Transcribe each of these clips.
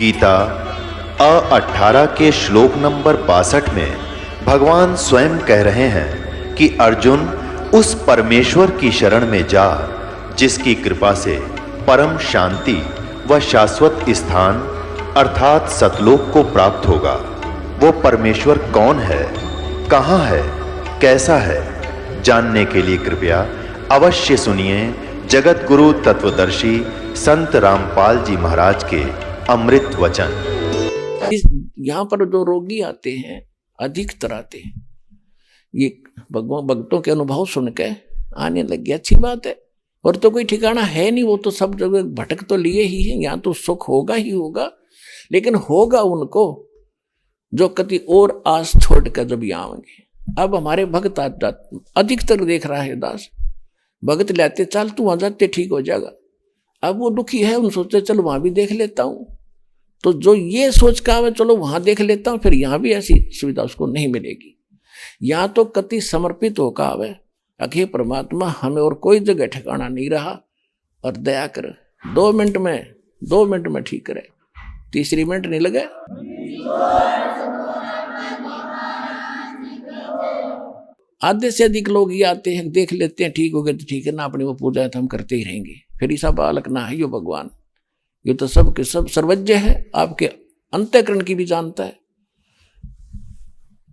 गीता 18 के श्लोक नंबर 62 में भगवान स्वयं कह रहे हैं कि अर्जुन उस परमेश्वर की शरण में जा जिसकी कृपा से परम शांति व शाश्वत स्थान अर्थात सतलोक को प्राप्त होगा। वो परमेश्वर कौन है, कहाँ है, कैसा है, जानने के लिए कृपया अवश्य सुनिए जगत गुरु तत्वदर्शी संत रामपाल जी महाराज के अमृत वचन। यहाँ पर जो रोगी आते हैं अधिकतर आते हैं, ये भगवान भक्तों के अनुभव सुन के आने लग गया, अच्छी बात है। और तो कोई ठिकाना है नहीं, वो तो सब जगह भटक तो लिए ही है। यहाँ तो सुख होगा ही होगा, लेकिन होगा उनको जो कति और आस छोड़ कर जब यहाँ आएंगे। अब हमारे भक्त अधिकतर देख रहा है दास, भगत लाते चल तू वहां जाते ठीक हो जाएगा। अब वो दुखी है, उन सोचते चलो वहां भी देख लेता हूं। तो जो ये सोच का है चलो वहां देख लेता हूं, फिर यहां भी ऐसी सुविधा उसको नहीं मिलेगी। यहां तो कति समर्पित होकर आवे, अखे परमात्मा हमें और कोई जगह ठिकाना नहीं रहा और दया कर 2 मिनट में ठीक करे, तीसरी मिनट नहीं लगे। आधे से अधिक लोग ये आते हैं, देख लेते हैं ठीक हो गए तो ठीक है ना, अपनी वो पूजा तो हम करते ही रहेंगे। फिर ऐसा बालक ना है यो भगवान, ये तो सब के सब सर्वज्ञ है, आपके अंतःकरण की भी जानता है।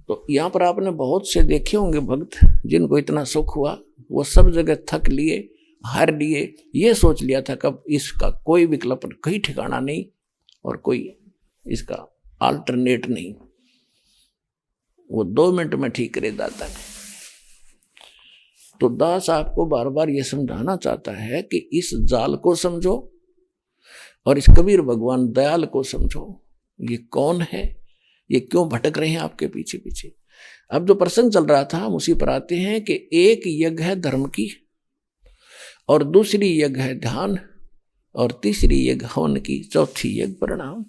तो यहाँ पर आपने बहुत से देखे होंगे भक्त जिनको इतना सुख हुआ, वो सब जगह थक लिए, हार लिए, ये सोच लिया था कब इसका कोई विकल्प कहीं ठिकाना नहीं और कोई इसका अल्टरनेट नहीं। वो 2 मिनट में ठीक करे दाता ने। तो दास आपको बार बार ये समझाना चाहता है कि इस जाल को समझो और इस कबीर भगवान दयाल को समझो। ये कौन है, ये क्यों भटक रहे हैं आपके पीछे पीछे। अब जो प्रसंग चल रहा था हम उसी पर आते हैं कि एक यज्ञ है धर्म की, और दूसरी यज्ञ है ध्यान, और तीसरी यज्ञ हवन की, चौथी यज्ञ प्रणाम,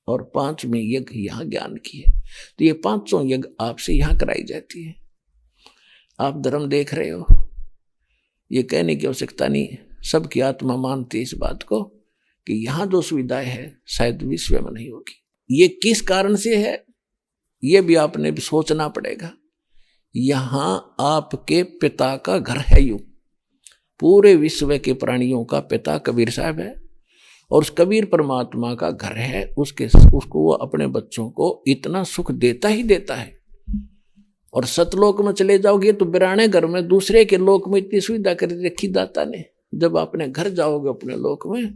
और 5वीं यज्ञ यहाँ ज्ञान की है। तो ये 5 यज्ञ आपसे यहाँ कराई जाती है। आप धर्म देख रहे हो, ये कहने की आवश्यकता नहीं, सबकी आत्मा मानती है इस बात को कि यहाँ जो सुविधाएं है शायद विश्व में नहीं होगी। ये किस कारण से है ये भी आपने भी सोचना पड़ेगा। यहाँ आपके पिता का घर है, यूं पूरे विश्व के प्राणियों का पिता कबीर साहब है, और उस कबीर परमात्मा का घर है। उसको वो अपने बच्चों को इतना सुख देता ही देता है। और सतलोक में चले जाओगे तो बिराने घर में दूसरे के लोक में इतनी सुविधा कर रखी दाता ने। जब अपने घर जाओगे अपने लोक में,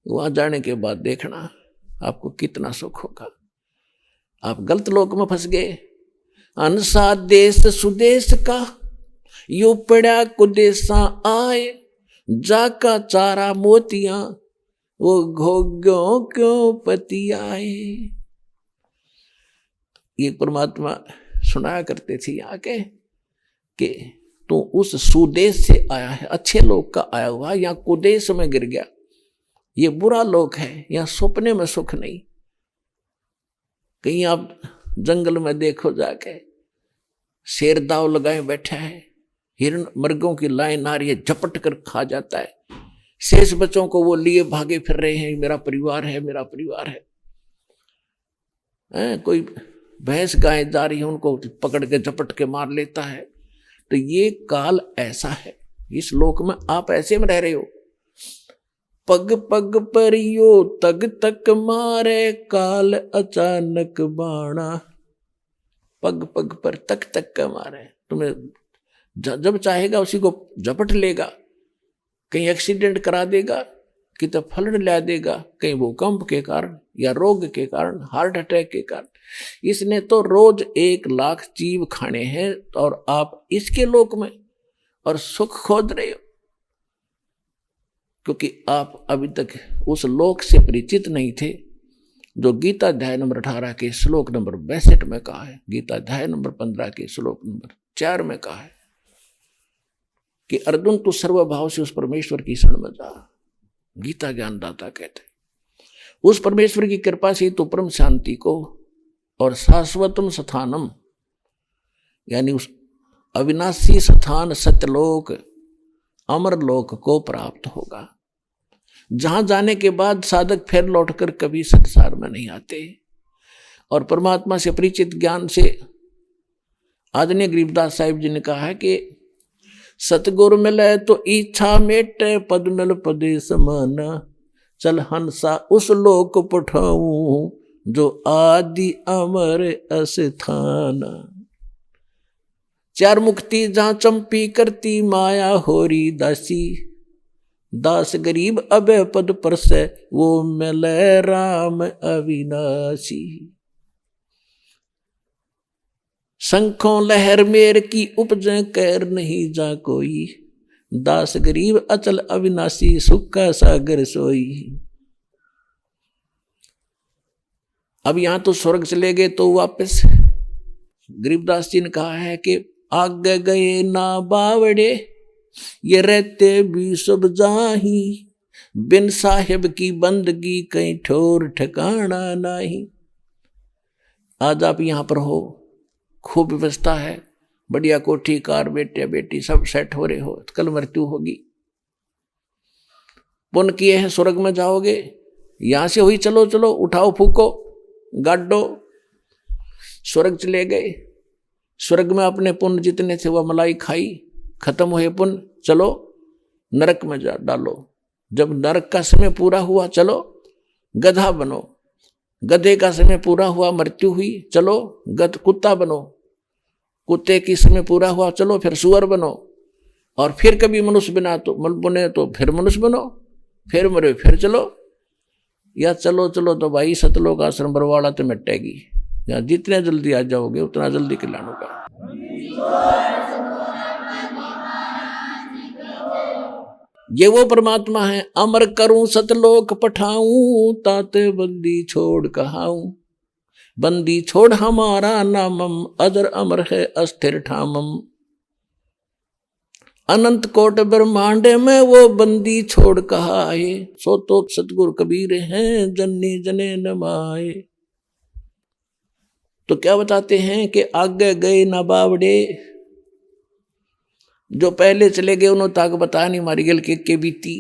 वहां जाने के बाद देखना आपको कितना सुख होगा। आप गलत लोक में फंस गए। अनसा देश सुदेश का यू पड़ा कुदेशा आए, जाका चारा मोतियां वो घोग्यों क्यों पति आए। ये परमात्मा सुनाया करते थे यहाँ के कि तू उस सुदेश से आया है, अच्छे लोग का आया हुआ, यहाँ कुदेश में गिर गया, ये बुरा लोक है, यहाँ सपने में सुख नहीं। कहीं आप जंगल में देखो जाके, शेर दाव लगाए बैठा है, हिरण मर्गों की लाइन आ रही है, झपट कर खा जाता है। शेष बच्चों को वो लिए भागे फिर रहे हैं, मेरा परिवार है, मेरा परिवार है। कोई भैंस गाय जा रही है, उनको पकड़ के झपट के मार लेता है। तो ये काल ऐसा है, इस लोक में आप ऐसे में रह रहे हो। पग पग पर यो तग तक मारे, काल अचानक बाणा। पग पग पर तक तक का मारे, तुम्हें जब चाहेगा उसी को झपट लेगा। कहीं एक्सीडेंट करा देगा, कि तो फ्लड ला देगा, कहीं भूकंप के कारण या रोग के कारण, हार्ट अटैक के कारण। इसने तो रोज 1 लाख जीव खाने हैं, और आप इसके लोक में और सुख खोज रहे हो, क्योंकि आप अभी तक उस लोक से परिचित नहीं थे जो गीता अध्याय नंबर 18 के श्लोक नंबर 62 में कहा है। गीता अध्याय नंबर 15 के श्लोक नंबर 4 में कहा है कि अर्जुन तू सर्वभाव से उस परमेश्वर की शरण में जा। गीता ज्ञानदाता कहते उस परमेश्वर की कृपा से तो परम शांति को और शाश्वतम स्थानम, यानी उस अविनाशी स्थान सत्यलोक अमरलोक को प्राप्त होगा। जहां जाने के बाद साधक फिर लौटकर कभी संसार में नहीं आते। और परमात्मा से परिचित ज्ञान से आदरणीय गरीबदास साहिब जी ने कहा है कि सतगुरु मिले तो इच्छा मेटे, पद मिल पदे समान, चल हंसा उस लोक पठाऊं जो आदि अमर अस्थान। चार मुक्ति जहां चंपी करती माया होरी दासी, दास गरीब अभय पद पर से वो मिले राम अविनाशी। शंखों लहर मेर की उपजे कैर नहीं जा कोई, दास गरीब अचल अविनाशी सुख का सागर सोई। अब यहां तो स्वर्ग चले गए तो वापस गरीबदास जी ने कहा है कि आगे गए ना बावड़े, ये रहते भी सब जाही, बिन साहिब की बंदगी कहीं ठोर ठिकाना नहीं। आज आप यहां पर हो, खूब व्यवस्था है, बढ़िया कोठी कार बेटे बेटी सब सेट हो रहे हो, कल मृत्यु होगी। पुण्य किए हैं स्वर्ग में जाओगे, यहां से हुई चलो चलो उठाओ फूको गाडो, स्वर्ग चले गए। स्वर्ग में अपने पुण्य जितने थे वह मलाई खाई, खत्म हुए पुण्य, चलो नरक में जा डालो। जब नरक का समय पूरा हुआ चलो गधा बनो, गधे का समय पूरा हुआ मृत्यु हुई, चलो कुत्ता बनो, कुत्ते की समय पूरा हुआ चलो फिर सुअर बनो, और फिर कभी मनुष्य बना तो बने तो फिर मनुष्य बनो, फिर मरे फिर चलो। या चलो चलो तो भाई सतलोक आश्रम बरवाड़ा तो मिटेगी, या जितने जल्दी आ जाओगे उतना जल्दी कल्याण होगा। ये वो परमात्मा है, अमर करूं सतलोक पठाऊं, ताते बंदी छोड़ कहाऊं, बंदी छोड़ हमारा नामम, अजर अमर है अस्थिर ठामम। अनंत कोट ब्रह्मांड में वो बंदी छोड़ कहा है, सो तो सतगुरु कबीर हैं जन्नी जने नमाए। तो क्या बताते हैं कि आगे गए ना बावड़े, जो पहले चले गए उन्होंने ताक बता नहीं मारी गल के बीती,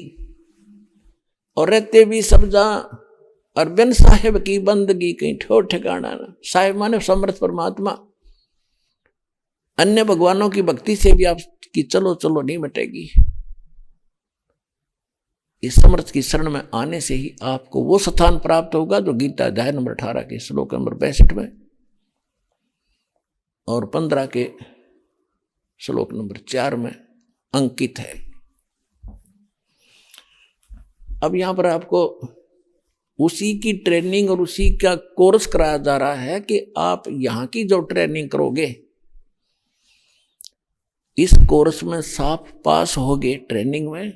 और रहते भी सब जा, और बिन साहिब की बंदगी कहीं ठोर ठिकाना ना। साहिब माने समर्थ परमात्मा, अन्य भगवानों की भक्ति से भी आपकी चलो चलो नहीं मिटेगी। इस समर्थ की शरण में आने से ही आपको वो स्थान प्राप्त होगा जो गीता अध्याय नंबर 18 के श्लोक नंबर 62 में और 15 के श्लोक नंबर 4 में अंकित है। अब यहां पर आपको उसी की ट्रेनिंग और उसी का कोर्स कराया जा रहा है कि आप यहां की जो ट्रेनिंग करोगे, इस कोर्स में साफ पास होगे ट्रेनिंग में,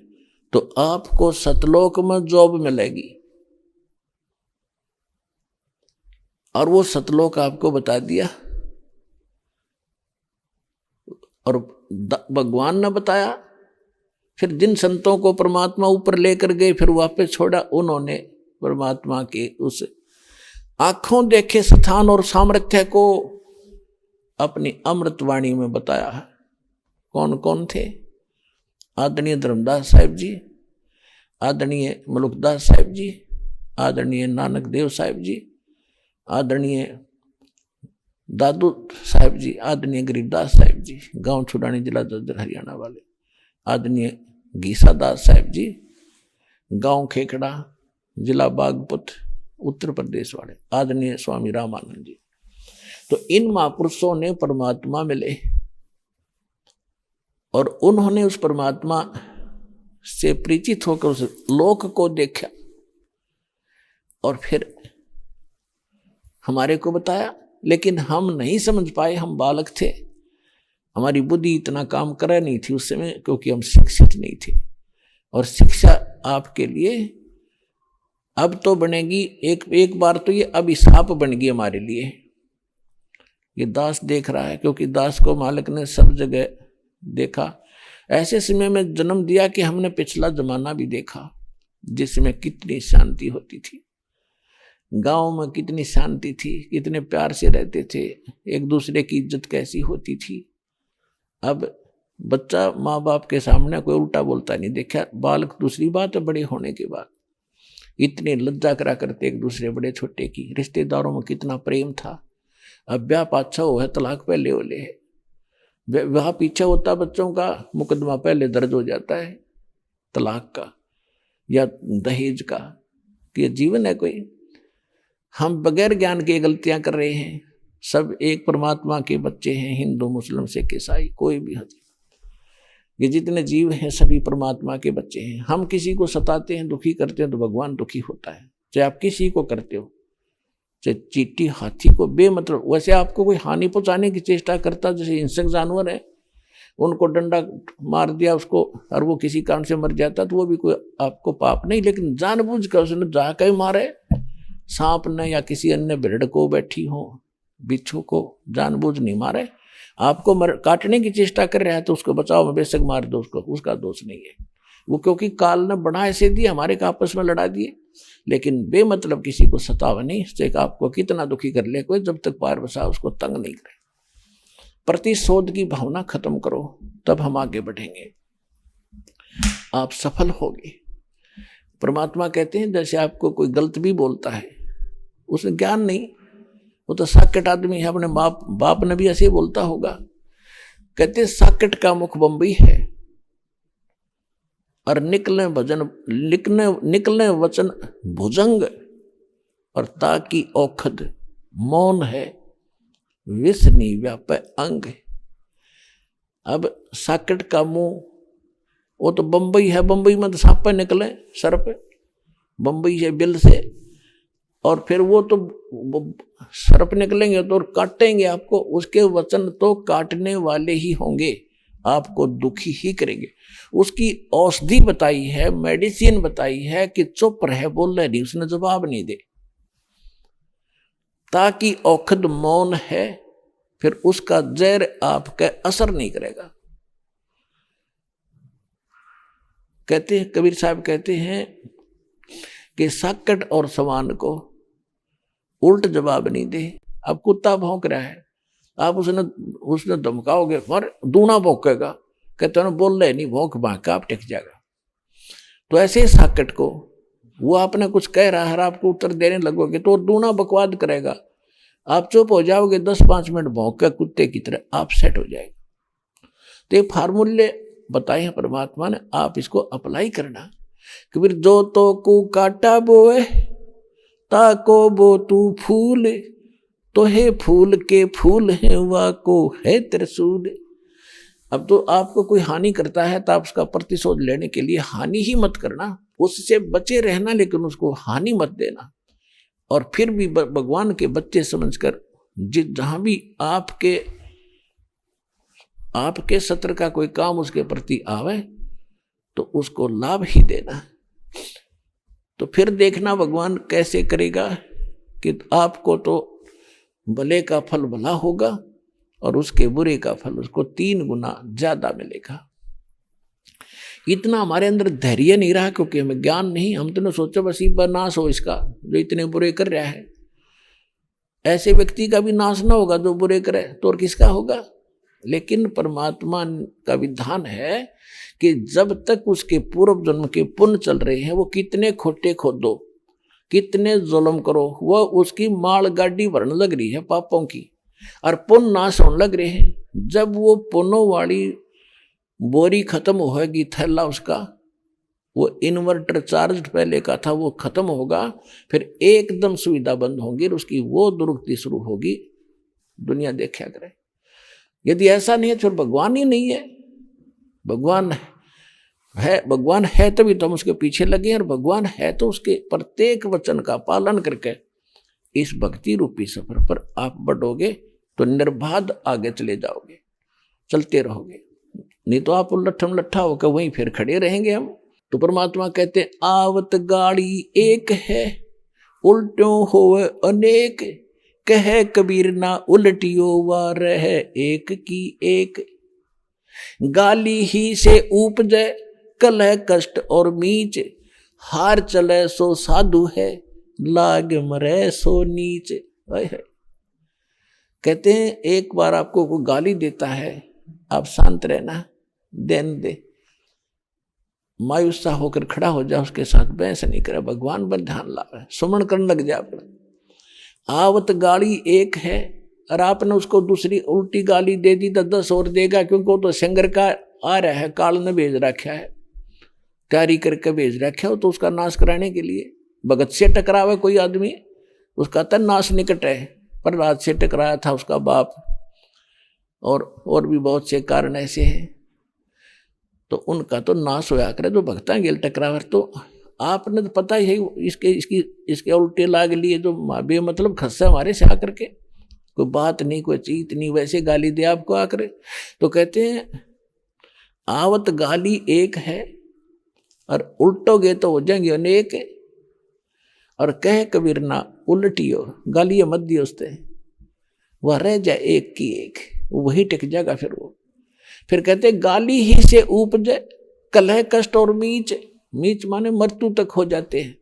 तो आपको सतलोक में जॉब मिलेगी। और वो सतलोक आपको बता दिया, और भगवान ने बताया। फिर जिन संतों को परमात्मा ऊपर लेकर गए फिर वापस छोड़ा, उन्होंने परमात्मा के उस आंखों देखे स्थान और सामर्थ्य को अपनी अमृतवाणी में बताया है। कौन कौन थे? आदरणीय धर्मदास साहिब जी, आदरणीय मलुकदास साहिब जी, आदरणीय नानक देव साहिब जी, आदरणीय दादू साहिब जी, आदरणीय गरीबदास साहिब जी, गांव छुड़ानी जिला जज्जर हरियाणा वाले, आदरणीय गीसा दास साहिब जी, गांव खेकड़ा जिला बागपत उत्तर प्रदेश वाले, आदरणीय स्वामी रामानंद जी। तो इन महापुरुषों ने परमात्मा मिले और उन्होंने उस परमात्मा से परिचित होकर उस लोक को देखा और फिर हमारे को बताया। लेकिन हम नहीं समझ पाए, हम बालक थे, हमारी बुद्धि इतना काम कर नहीं थी उस समय, क्योंकि हम शिक्षित नहीं थे। और शिक्षा आपके लिए अब तो बनेगी, एक बार तो ये अभिशाप बन गई हमारे लिए। ये दास देख रहा है, क्योंकि दास को मालिक ने सब जगह देखा। ऐसे समय में जन्म दिया कि हमने पिछला जमाना भी देखा, जिसमें कितनी शांति होती थी, गांव में कितनी शांति थी, कितने प्यार से रहते थे, एक दूसरे की इज्जत कैसी होती थी। अब बच्चा माँ बाप के सामने कोई उल्टा बोलता नहीं देखा। बालक दूसरी बात है, बड़े होने के बाद इतने लज्जा करा करते एक दूसरे बड़े छोटे की, रिश्तेदारों में कितना प्रेम था। अब ब्याह पाछा हो है, तलाक पहले होले है, वहां पीछे होता बच्चों का मुकदमा पहले दर्ज हो जाता है तलाक का या दहेज का, कि ये जीवन है कोई। हम बगैर ज्ञान के गलतियां कर रहे हैं। सब एक परमात्मा के बच्चे हैं, हिंदू मुस्लिम सिख ईसाई कोई भी, ये जितने जीव हैं सभी परमात्मा के बच्चे हैं। हम किसी को सताते हैं, दुखी करते हैं तो भगवान दुखी होता है। चाहे आप किसी को करते हो, चाहे चींटी हाथी को बेमतलब, वैसे आपको कोई हानि पहुंचाने की चेष्टा करता, जैसे हिंसक जानवर है, उनको डंडा मार दिया उसको और वो किसी कारण से मर जाता तो वो भी कोई आपको पाप नहीं। लेकिन जानबूझ कर उसने जाकर मारे, सांप ने या किसी अन्य भेड़ को बैठी हो, बिच्छू को जानबूझ नहीं मारे, आपको काटने की चेष्टा कर रहा है तो उसको बचाओ में बेशक मार दो, उसको उसका दोष नहीं है वो, क्योंकि काल ने बना ऐसे दिए, हमारे का आपस में लड़ा दिए। लेकिन बेमतलब किसी को सतावा नहीं, से आपको कितना दुखी कर ले कोई, जब तक पार बसा उसको तंग नहीं करे। प्रतिशोध की भावना खत्म करो, तब हम आगे बढ़ेंगे, आप सफल होगे। परमात्मा कहते हैं जैसे आपको कोई गलत भी बोलता है, उसे ज्ञान नहीं, वो तो साकेट आदमी है, अपने बाप ने भी ऐसे बोलता होगा। कहते साकेट का मुख बंबई है और निकले वचन भुजंग, और ताकि औखद मौन है, विषनी व्याप अंग। अब साकेट का मुंह वो तो बंबई है, बंबई में तो सांप पे निकले, सर्प बंबई है बिल से, और फिर वो तो सर्प निकलेंगे तो काटेंगे आपको, उसके वचन तो काटने वाले ही होंगे, आपको दुखी ही करेंगे। उसकी औषधि बताई है, मेडिसिन बताई है कि चुप रहे, बोल रहे नहीं, उसने जवाब नहीं दे, ताकि औखद मौन है, फिर उसका जहर आपका असर नहीं करेगा। कहते हैं कबीर साहब कहते हैं कि साकट और समान को उल्ट जवाब नहीं दे। अब कुत्ता भौंक रहा है, आप उसने धमकाओगे और दूना भौंकेगा, कहते हैं बोल रहे नहीं, भौंक भांक आप टिक जाएगा। तो ऐसे साकट को वो आपने कुछ कह रहा है, आपको उत्तर देने लगोगे तो दूना बकवाद करेगा, आप चुप हो जाओगे, 10-5 मिनट भौंक कर कुत्ते की तरह आप सेट हो जाएगा। तो ये फार्मूले बताए हैं परमात्मा ने, आप इसको अप्लाई करना। कबीर जो तो को काटा बोए ताको बो तू फूल, तो है फूल के फूल है वा को है त्रिशूल। अब तो आपको कोई हानि करता है तो आप उसका प्रतिशोध लेने के लिए हानि ही मत करना, उससे बचे रहना, लेकिन उसको हानि मत देना। और फिर भी भगवान के बच्चे समझकर जहां भी आपके सत्र का कोई काम उसके प्रति आवे तो उसको लाभ ही देना। तो फिर देखना भगवान कैसे करेगा कि आपको तो भले का फल भला होगा और उसके बुरे का फल उसको 3 गुना ज्यादा मिलेगा। इतना हमारे अंदर धैर्य नहीं रहा, क्योंकि हमें ज्ञान नहीं, हम तो सोचो बस ही नाश हो इसका जो इतने बुरे कर रहा है। ऐसे व्यक्ति का भी नाश ना होगा जो बुरे करे तो और किसका होगा। लेकिन परमात्मा का विधान है कि जब तक उसके पूर्व जन्म के पुण्य चल रहे हैं, वो कितने खोटे खोदो, कितने जुल्म करो, वो उसकी माल गाड़ी भरने लग रही है पापों की, और पुण्य नाश होने लग रहे हैं। जब वो पुण्यों वाली बोरी खत्म होगी, थैला उसका वो इन्वर्टर चार्ज पहले का था वो खत्म होगा, फिर एकदम सुविधा बंद होगी, उसकी वो दुर्गति शुरू होगी। दुनिया देखा करे, यदि ऐसा नहीं है तो भगवान ही नहीं है। भगवान है तभी तो हम उसके पीछे लगे हैं, और भगवान है तो उसके प्रत्येक वचन का पालन करके इस भक्ति रूपी सफर पर आप बढ़ोगे तो निर्बाध आगे चले जाओगे, चलते रहोगे। नहीं तो आप उल्लठम लट्ठा होकर वहीं फिर खड़े रहेंगे हम। तो परमात्मा कहते आवत गाड़ी एक है, उल्टों होवे अनेक, कहे कबीर ना उल्टियो वा रहे एक की एक। गाली ही से उपजे कलह कष्ट और मीच, हार चले सो साधु है, लाग मरे सो नीच। कहते हैं एक बार आपको कोई गाली देता है, आप शांत रहना, देन दे। मायूस सा होकर खड़ा हो जा, उसके साथ बहस नहीं करे, भगवान पर ध्यान लावे, सुमन करने लग जा। आवत गाली एक है और आपने उसको दूसरी उल्टी गाली दे दी तो 10 और देगा, क्योंकि वो तो संगर का आ रहा है, काल ने भेज रखा है, तैयारी करके भेज रखा है, तो उसका नाश कराने के लिए। भगत से टकरावे कोई आदमी, उसका तो नाश निकट है। प्रहलाद से टकराया था उसका बाप, और भी बहुत से कारण ऐसे हैं, तो उनका तो नाश होया करे। जो भक्ता गेल टकरावर, तो आपने तो पता ही है इसके उल्टे लाग लिए, जो बेमतलब खस्सा हमारे से आकर के, कोई बात नहीं, कोई चीत नहीं, वैसे गाली दे आपको आकर। तो कहते हैं आवत गाली एक है और उल्टोगे तो हो जाएंगे अनेक, और कह कबीर ना उल्टियो, गाली मत दियो उससे, वह रह जाए एक की एक, वही टिक जाएगा फिर वो। फिर कहते गाली ही से उपजे कलह कष्ट और मीच, मीच माने मृत्यु तक हो जाते हैं।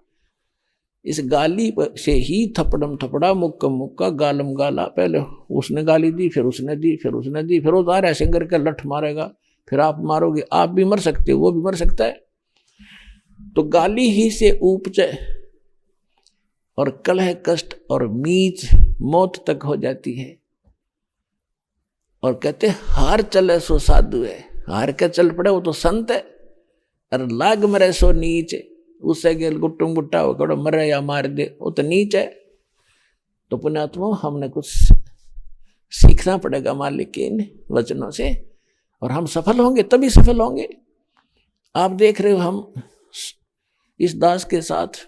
इस गाली से ही थपड़म थपड़ा मुक्का मुक्का गालम गाला, पहले उसने गाली दी, फिर उसने दी, फिर उसने दी, फिर वो आ रहा है सिंगर का लठ मारेगा, फिर आप मारोगे, आप भी मर सकते हो, वो भी मर सकता है। तो गाली ही से उपजे और कलह कष्ट और मीच मौत तक हो जाती है। और कहते हार चले सो साधु है, हार के चल पड़े वो तो संत है, और लाग मरे सो नीच, उससे गेल गुट्टुम गुट्टा हो कड़ो मरे या मार दे, वो तो नीच है। तो पुण्यात्मा हमने कुछ सीखना पड़ेगा मालिक के इन वचनों से, और हम सफल होंगे, तभी सफल होंगे। आप देख रहे हो हम इस दास के साथ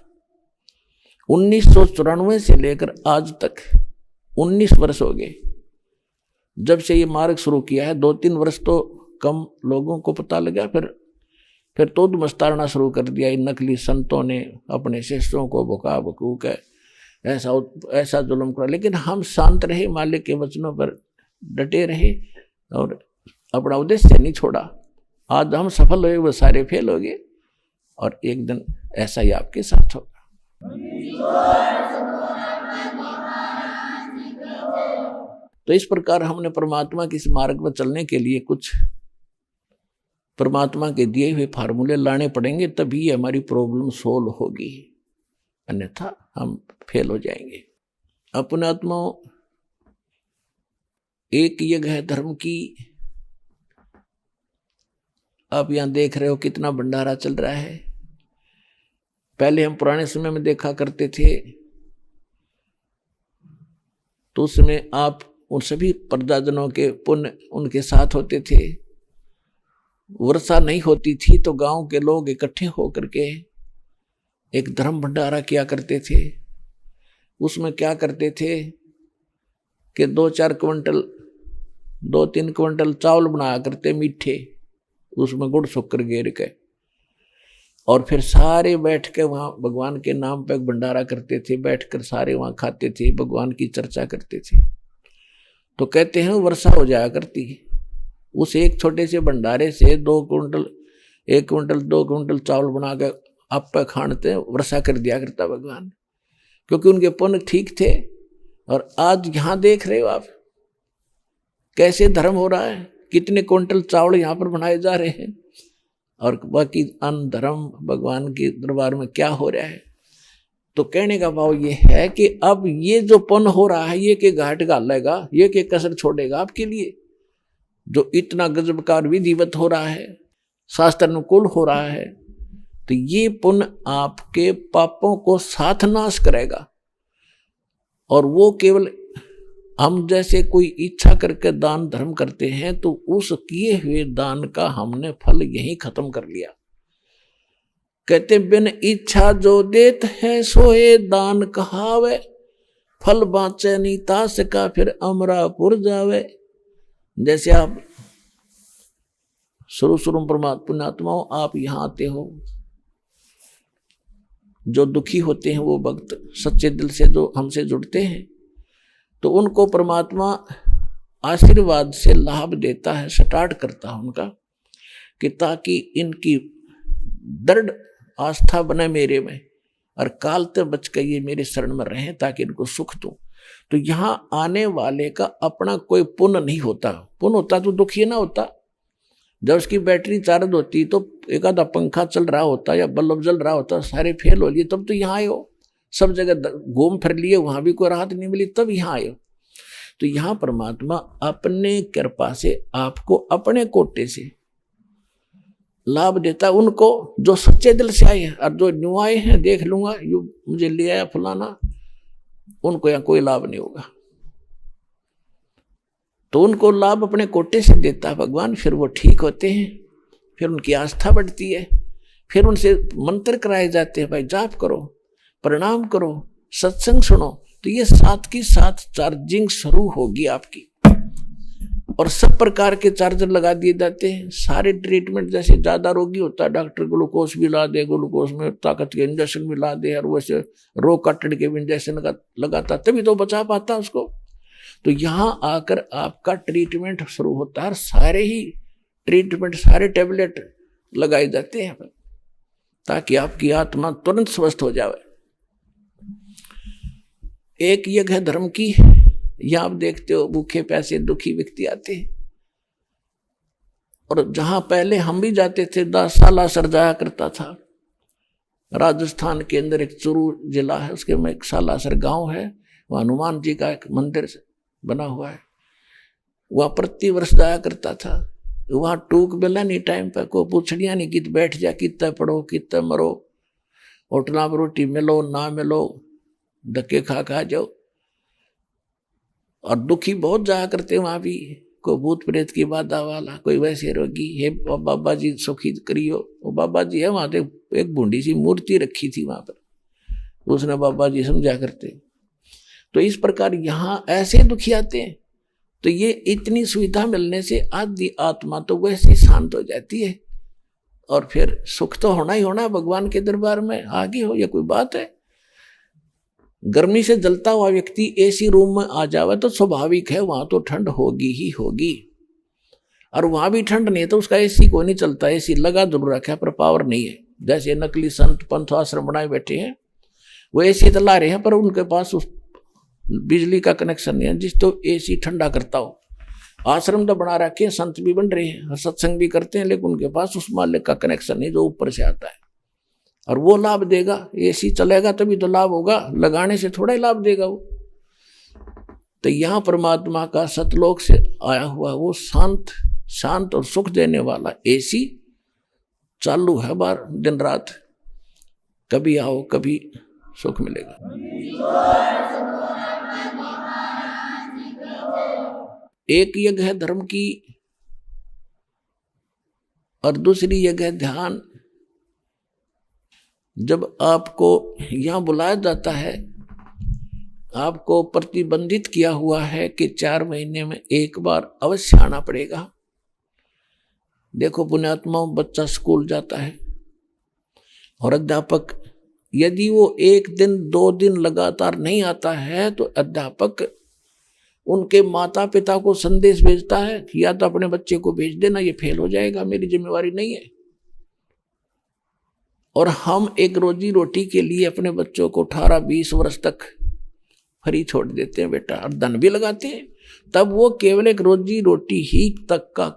1994 से लेकर आज तक 19 वर्ष हो गए जब से ये मार्ग शुरू किया है। 2-3 वर्ष तो कम लोगों को पता लगा, फिर तो मस्तारना शुरू कर दिया। इन नकली संतों ने अपने शिष्यों को भुका भकूक ऐसा जुल्म करा, लेकिन हम शांत रहे, मालिक के वचनों पर डटे रहे और अपना उद्देश्य नहीं छोड़ा। आज हम सफल हुए, वो सारे फेल हो गए, और एक दिन ऐसा ही आपके साथ होगा। तो इस प्रकार हमने परमात्मा के इस मार्ग पर चलने के लिए कुछ परमात्मा के दिए हुए फार्मूले लाने पड़ेंगे, तभी हमारी प्रॉब्लम सोल्व होगी, अन्यथा हम फेल हो जाएंगे। अपने आत्मा एक यज्ञ है धर्म की। आप यहां देख रहे हो कितना भंडारा चल रहा है। पहले हम पुराने समय में देखा करते थे, तो उस समय आप उन सभी प्रजाजनों के पुण्य उनके साथ होते थे। वर्षा नहीं होती थी तो गांव के लोग इकट्ठे होकर के एक धर्म भंडारा किया करते थे। उसमें क्या करते थे कि 2-4 क्विंटल 2-3 क्विंटल चावल बनाया करते मीठे, उसमें गुड़ शक्कर गेर के, और फिर सारे बैठ के वहाँ भगवान के नाम पे भंडारा करते थे। बैठकर सारे वहाँ खाते थे, भगवान की चर्चा करते थे। तो कहते हैं वर्षा हो जाया करती। उस एक छोटे से भंडारे से 1 क्विंटल 2 क्विंटल चावल बना के आप पे खानते वर्षा कर दिया करता भगवान, क्योंकि उनके पुण्य ठीक थे। और आज यहाँ देख रहे हो आप कैसे धर्म हो रहा है, कितने क्विंटल चावल यहाँ पर बनाए जा रहे हैं, और बाकी अन्न धर्म भगवान के दरबार में क्या हो रहा है। तो कहने का भाव ये है कि अब ये जो पुण्य हो रहा है, ये के घाट घालेगा, ये के कसर छोड़ेगा आपके लिए। जो इतना गजबकार विधिवत हो रहा है, शास्त्र अनुकूल हो रहा है, तो ये पुण्य आपके पापों को साथ नाश करेगा। और वो केवल हम जैसे कोई इच्छा करके दान धर्म करते हैं, तो उस किए हुए दान का हमने फल यही खत्म कर लिया। कहते बिन इच्छा जो देत है सोए दान कहावे, फल बाँचे नहीं तास का फिर अमरापुर जावे। जैसे आप शुरू में पुण्यात्माओं आप यहाँ आते हो, जो दुखी होते हैं वो भक्त सच्चे दिल से जो हमसे जुड़ते हैं, तो उनको परमात्मा आशीर्वाद से लाभ देता है, स्टार्ट करता है उनका, कि ताकि इनकी दृढ़ आस्था बने मेरे में, और काल तक बच के ये मेरे शरण में रहें, ताकि इनको सुख दूं। तो यहाँ आने वाले का अपना कोई पुण्य नहीं होता। पुण्य होता तो दुखी ना होता, जब उसकी बैटरी चार्ज होती तो एक आधा पंखा चल रहा होता या बल्ब जल रहा होता, सारे फेल हो लिए, तब तो यहाँ आए हो। सब जगह घूम फिर लिए, वहां भी कोई राहत नहीं मिली, तब यहाँ आए हो। तो यहाँ परमात्मा अपने कृपा से आपको अपने कोटे से लाभ देता है उनको जो सच्चे दिल से आए हैं। और जो न्यू आए हैं, देख लूंगा यू मुझे ले आया फलाना, उनको यहाँ कोई लाभ नहीं होगा। तो उनको लाभ अपने कोटे से देता है भगवान, फिर वो ठीक होते हैं, फिर उनकी आस्था बढ़ती है, फिर उनसे मंत्र कराए जाते हैं, भाई जाप करो, प्रणाम करो, सत्संग सुनो, तो ये साथ की साथ चार्जिंग शुरू होगी आपकी। और सब प्रकार के चार्जर लगा दिए जाते हैं। सारे ट्रीटमेंट, जैसे ज्यादा रोगी होता है डॉक्टर ग्लूकोज भी ला दे, ग्लूकोज में ताकत के इंजेक्शन भी ला दे, और वैसे रोग काटने के भी इंजेक्शन लगाता, तभी तो बचा पाता उसको। तो यहाँ आकर आपका ट्रीटमेंट शुरू होता है। सारे ही ट्रीटमेंट, सारे टैबलेट लगाए जाते हैं ताकि आपकी आत्मा तुरंत स्वस्थ हो जाए। एक यज्ञ है धर्म की, यहाँ आप देखते हो भूखे प्यासे दुखी व्यक्ति आते हैं। और जहां पहले हम भी जाते थे, 10 सालासर जाया करता था। राजस्थान के अंदर एक चूरू जिला है, उसके में एक सालासर गांव है, वहाँ हनुमान जी का एक मंदिर बना हुआ है, वह प्रति वर्ष जाया करता था। वहां टूक बेला नहीं, टाइम पे को पूछड़िया नहीं कि बैठ जा, कितना पढ़ो कितना मरो, होटना रोटी मिलो ना मिलो, धक्के खा जाओ। और दुखी बहुत जाया करते वहां भी, कोई भूत प्रेत की बाधा वाला, कोई वैसे रोगी है, बाबा जी सुखी करियो। वो बाबा जी है वहां, एक बूंदी सी मूर्ति रखी थी वहां पर, उसने बाबा जी समझा करते। तो इस प्रकार यहाँ ऐसे दुखी आते हैं। तो ये इतनी सुविधा मिलने से आदि आत्मा तो वैसे शांत हो जाती है, और फिर सुख तो होना ही होना भगवान के दरबार में। आगे हो, ये कोई बात है? गर्मी से जलता हुआ व्यक्ति एसी रूम में आ जावे तो स्वाभाविक है वहां तो ठंड होगी ही होगी। और वहां भी ठंड नहीं है तो उसका एसी को नहीं चलता, एसी लगा जरूर रखा है पर पावर नहीं है। जैसे नकली संत पंथ आश्रम बनाए बैठे हैं, वो एसी तो ला रहे हैं पर उनके पास उस बिजली का कनेक्शन नहीं है जिस तो एसी ठंडा करता हो। आश्रम तो बना रखे हैं, संत भी बन रहे हैं, सत्संग भी करते हैं, लेकिन उनके पास उस मालिक का कनेक्शन नहीं जो ऊपर से आता है, और वो लाभ देगा। एसी चलेगा तभी तो लाभ होगा, लगाने से थोड़ा ही लाभ देगा वो। तो यहाँ परमात्मा का सतलोक से आया हुआ वो शांत और सुख देने वाला एसी चालू है बार दिन रात। कभी आओ कभी सुख मिलेगा। एक यज्ञ है धर्म की और दूसरी यज्ञ है ध्यान। जब आपको यहां बुलाया जाता है, आपको प्रतिबंधित किया हुआ है कि 4 महीने में एक बार अवश्य आना पड़ेगा। देखो पुण्यात्माओं, बच्चा स्कूल जाता है और अध्यापक यदि वो 1 दिन 2 दिन लगातार नहीं आता है तो अध्यापक उनके माता पिता को संदेश भेजता है कि या तो अपने बच्चे को भेज देना, ये फेल हो जाएगा, मेरी जिम्मेवारी नहीं है। और हम एक रोजी रोटी के लिए अपने बच्चों को 18-20 वर्ष तक फ्री छोड़ देते हैं बेटा, और धन भी लगाते हैं। तब वो केवल एक रोजी रोटी ही तक का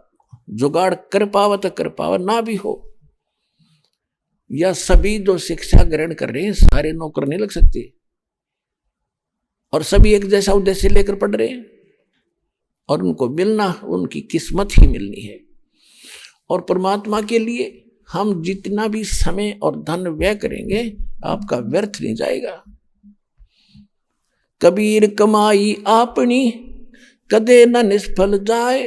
जुगाड़ कर पावा तो कर पावा, ना भी हो। या सभी जो शिक्षा ग्रहण कर रहे हैं सारे नौकर नहीं लग सकते, और सभी एक जैसा उद्देश्य लेकर पढ़ रहे हैं, और उनको मिलना उनकी किस्मत ही मिलनी है। और परमात्मा के लिए हम जितना भी समय और धन व्यय करेंगे आपका व्यर्थ नहीं जाएगा। कबीर कमाई आपनी कदे न निष्फल जाए,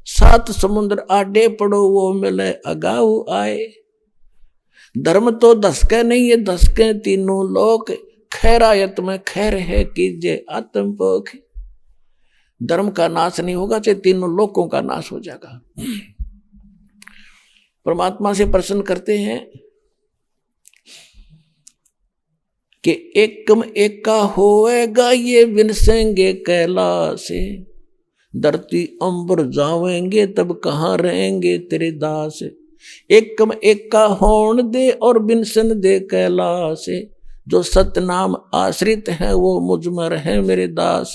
7 समुद्र आडे पड़ो वो मिले अगाऊ आए। धर्म तो धसके नहीं है, धसके तीनों लोक, खैरायत में खैर है कीजिए आत्म पोख। धर्म का नाश नहीं होगा चाहे तीनों लोकों का नाश हो जाएगा। परमात्मा से प्रश्न करते हैं कि एकम एका होएगा ये विनसेंगे कैलासे, धरती अंबर जावेंगे तब कहाँ रहेंगे तेरे दास। एकम एका होन दे और विनसन दे कैलासे, जो सतनाम आश्रित हैं वो मुझमर हैं मेरे दास।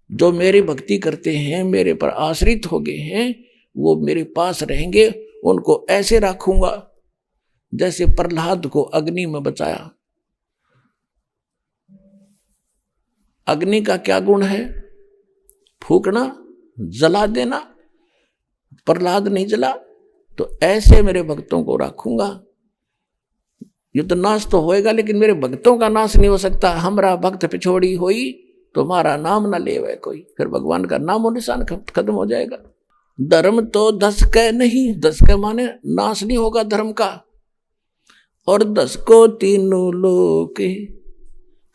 जो मेरी भक्ति करते हैं, मेरे पर आश्रित हो गए हैं, वो मेरे पास रहेंगे, उनको ऐसे रखूंगा जैसे प्रहलाद को अग्नि में बचाया। अग्नि का क्या गुण है? फूकना, जला देना। प्रहलाद नहीं जला, तो ऐसे मेरे भक्तों को रखूंगा। ये तो नाश तो होएगा, लेकिन मेरे भक्तों का नाश नहीं हो सकता। हमारा भक्त पिछोड़ी होई तो हमारा नाम ना लेवे कोई, फिर भगवान का नाम और निशान खत्म हो जाएगा। धर्म तो धस के नहीं, धस के माने नाश नहीं होगा धर्म का। और 10 को तीनों लोग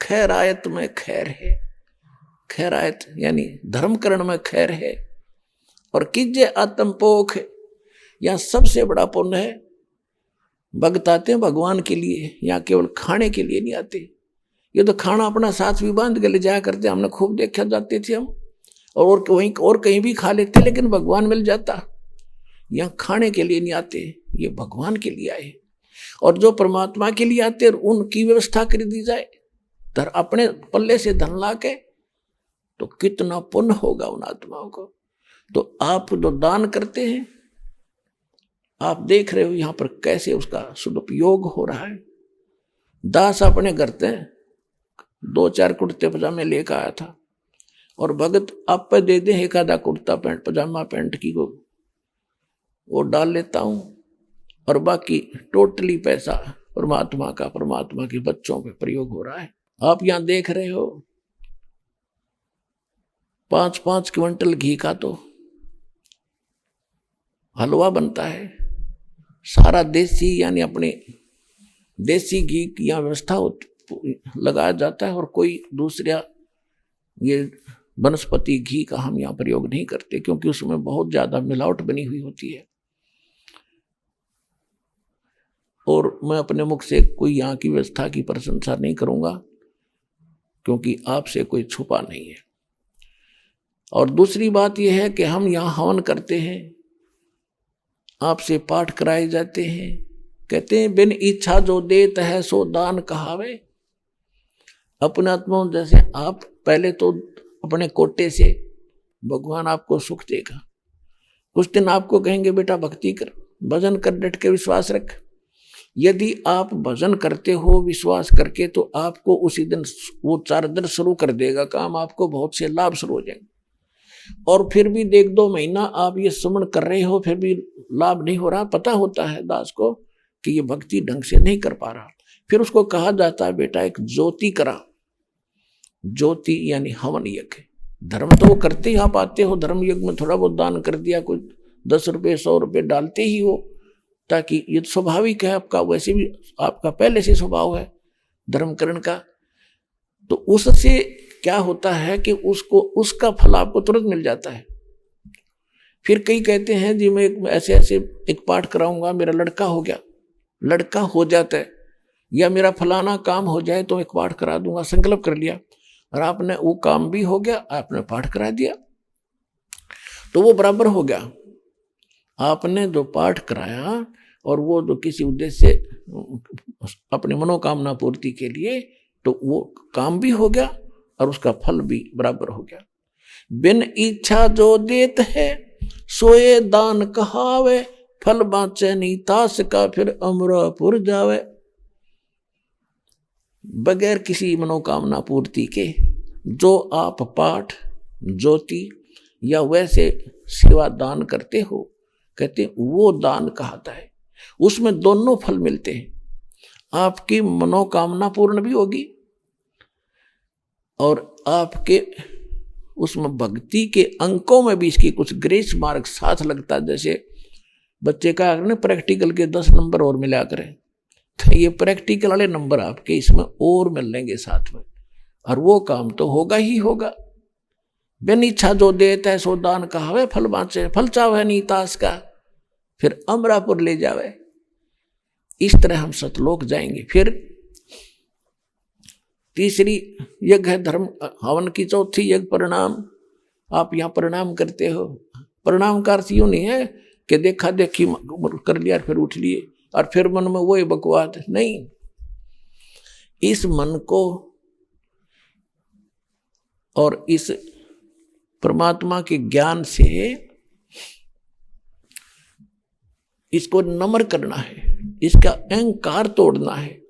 खैरायत में खैर है। खैरायत यानी धर्मकरण में खैर है। और कीजे आत्मपोख, यहां सबसे बड़ा पुण्य है। भक्त आते हैं भगवान के लिए, यहाँ केवल खाने के लिए नहीं आते। ये तो खाना अपना साथ भी बांध के ले जाया करते, हमने खूब देखा, जाते थे हम, और वहीं और कहीं भी खा लेते, लेकिन भगवान मिल जाता। यहाँ खाने के लिए नहीं आते, ये भगवान के लिए आए। और जो परमात्मा के लिए आते उनकी व्यवस्था कर दी जाए, अपने पल्ले से धन ला के, तो कितना पुण्य होगा उन आत्माओं को। तो आप जो दान करते हैं, आप देख रहे हो यहां पर कैसे उसका सदुपयोग हो रहा है। दास अपने घर से 2-4 कुर्ते पजामे लेकर आया था, और भगत आप पे दे दे एक आधा कुर्ता पैंट पजामा पैंट की को वो डाल लेता हूं, और बाकी टोटली पैसा परमात्मा का, परमात्मा के बच्चों पे प्रयोग हो रहा है। आप यहां देख रहे हो 5-5 क्विंटल घी का तो हलवा बनता है। सारा देसी यानी अपने देसी घी की यहाँ व्यवस्था लगाया जाता है, और कोई दूसरा ये वनस्पति घी का हम यहाँ प्रयोग नहीं करते, क्योंकि उसमें बहुत ज्यादा मिलावट बनी हुई होती है। और मैं अपने मुख से कोई यहाँ की व्यवस्था की प्रशंसा नहीं करूंगा, क्योंकि आपसे कोई छुपा नहीं है। और दूसरी बात यह है कि हम यहाँ हवन करते हैं, आपसे पाठ कराए जाते हैं। कहते हैं बिन इच्छा जो देत है सो दान कहावे। अपने आत्मा जैसे आप पहले तो अपने कोटे से भगवान आपको सुख देगा। कुछ दिन आपको कहेंगे बेटा भक्ति कर, भजन कर, डट के विश्वास रख। यदि आप भजन करते हो विश्वास करके, तो आपको उसी दिन वो 4 दिन शुरू कर देगा काम, आपको बहुत से लाभ शुरू हो जाएंगे। और फिर भी 1-2 महीना आप ये सुमन कर रहे हो, फिर भी लाभ नहीं हो रहा। पता होता है दास को कि ये भक्ति ढंग से नहीं कर पा रहा। फिर उसको कहा जाता है बेटा एक ज्योति करा। ज्योति यानी हवन यज्ञ। धर्म तो वो करते ही आप आते हो, धर्म यज्ञ में थोड़ा बहुत दान कर दिया, कुछ 10 रुपये 100 रुपये डालते ही हो, ताकि ये स्वाभाविक है आपका, वैसे भी आपका पहले से स्वभाव है धर्मकरण का। तो उससे क्या होता है कि उसको उसका फल आपको तुरंत मिल जाता है। फिर कई कहते हैं जी मैं ऐसे ऐसे एक पाठ कराऊंगा, मेरा लड़का हो गया, लड़का हो जाता है, या मेरा फलाना काम हो जाए तो एक पाठ करा दूंगा, संकल्प कर लिया, और आपने वो काम भी हो गया, आपने पाठ करा दिया, तो वो बराबर हो गया। आपने जो पाठ कराया और वो जो किसी उद्देश्य से अपनी मनोकामना पूर्ति के लिए, तो वो काम भी हो गया और उसका फल भी बराबर हो गया। बिन इच्छा जो देत है सोए दान कहावे, फल बाँचे नीतास का फिर अमरापुर जावे। बगैर किसी मनोकामना पूर्ति के जो आप पाठ, ज्योति या वैसे सेवा दान करते हो, कहते वो दान कहता है। उसमें दोनों फल मिलते हैं, आपकी मनोकामना पूर्ण भी होगी और आपके उसमें भक्ति के अंकों में भी इसकी कुछ ग्रेस मार्क साथ लगता है। जैसे बच्चे का प्रैक्टिकल के 10 नंबर और मिला करें, तो ये प्रैक्टिकल वाले नंबर आपके इसमें और मिल लेंगे साथ में, और वो काम तो होगा ही होगा। बिन इच्छा जो देता है सो दान कहावे, फल बाँचे फल चावे नीतास का फिर अमरापुर ले जावे। इस तरह हम सतलोक जाएंगे। फिर तीसरी यज्ञ है धर्म हवन की, चौथी यज्ञ प्रणाम। आप यहाँ प्रणाम करते हो, प्रणाम का अर्थ यूं नहीं है कि देखा देखी कर लिया फिर उठ लिए और फिर मन में वही बकवाद, नहीं। इस मन को और इस परमात्मा के ज्ञान से इसको नम्र करना है, इसका अहंकार तोड़ना है,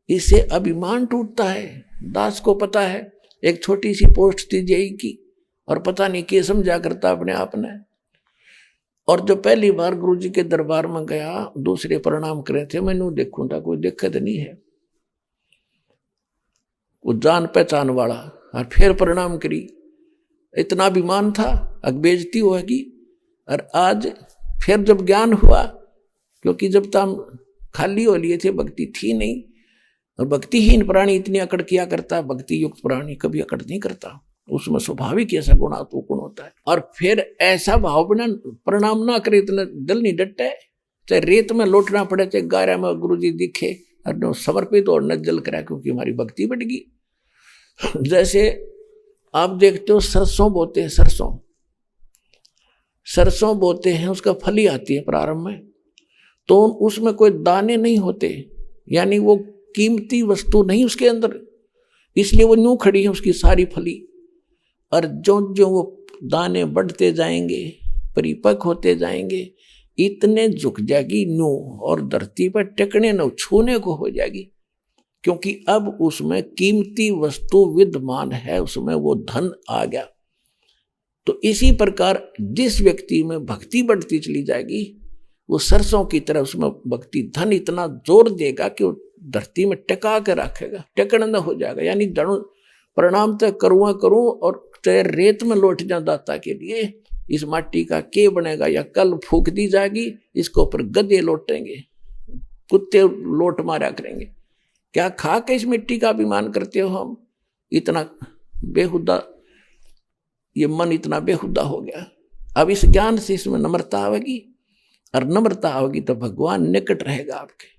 इससे अभिमान टूटता है। दास को पता है एक छोटी सी पोस्ट थी जेई की और पता नहीं क्या समझा करता अपने आप ने। और जो पहली बार गुरुजी के दरबार में गया, दूसरे प्रणाम करे थे, मैंने देखूं था कोई दिक्कत नहीं है, वो जान पहचान वाला, और फिर प्रणाम करी। इतना अभिमान था, अब बेइज्जती होगी। और आज फिर जब ज्ञान हुआ, क्योंकि जब तो हम खाली हो लिए थे, भक्ति थी नहीं, और भक्तिहीन प्राणी इतनी अकड़ किया करता, भक्ति युक्त प्राणी कभी अकड़ नहीं करता, उसमें स्वाभाविक ऐसा गुण होता है। और फिर ऐसा भाव बिना प्रणाम ना करे, इतना दिल नहीं डटे, चाहे रेत में लौटना पड़े, चाहे गारा में गुरुजी दिखे, और समर्पित और न जल करा, क्योंकि हमारी भक्ति बढ़ गई। जैसे आप देखते हो सरसों बोते हैं, सरसों बोते हैं, उसका फली आती है प्रारंभ में, तो उसमें कोई दाने नहीं होते, यानी वो कीमती वस्तु नहीं उसके अंदर, इसलिए वो यूं खड़ी है उसकी सारी फली। और जो जो वो दाने बढ़ते जाएंगे, परिपक्व होते जाएंगे, इतने झुक जाएगी न्यू, और धरती पर टेकने न छूने को हो जाएगी, क्योंकि अब उसमें कीमती वस्तु विद्यमान है, उसमें वो धन आ गया। तो इसी प्रकार जिस व्यक्ति में भक्ति बढ़ती चली जाएगी, वो सरसों की तरह उसमें भक्ति धन इतना जोर देगा कि वो धरती में टिका के रखेगा, टेकन न हो जाएगा। यानी प्रणाम तो करूँ और चाहे रेत में लौट जाए दाता के लिए, इस माटी का के बनेगा, या कल फूक दी जाएगी, इसको ऊपर गधे लौटेंगे, कुत्ते लोट मारा करेंगे। क्या खा के इस मिट्टी का अभिमान करते हो हम? इतना बेहुदा, ये मन इतना बेहुदा हो गया। अब इस ज्ञान से इसमें नम्रता आवेगी, और नम्रता आवेगी तो भगवान निकट रहेगा आपके।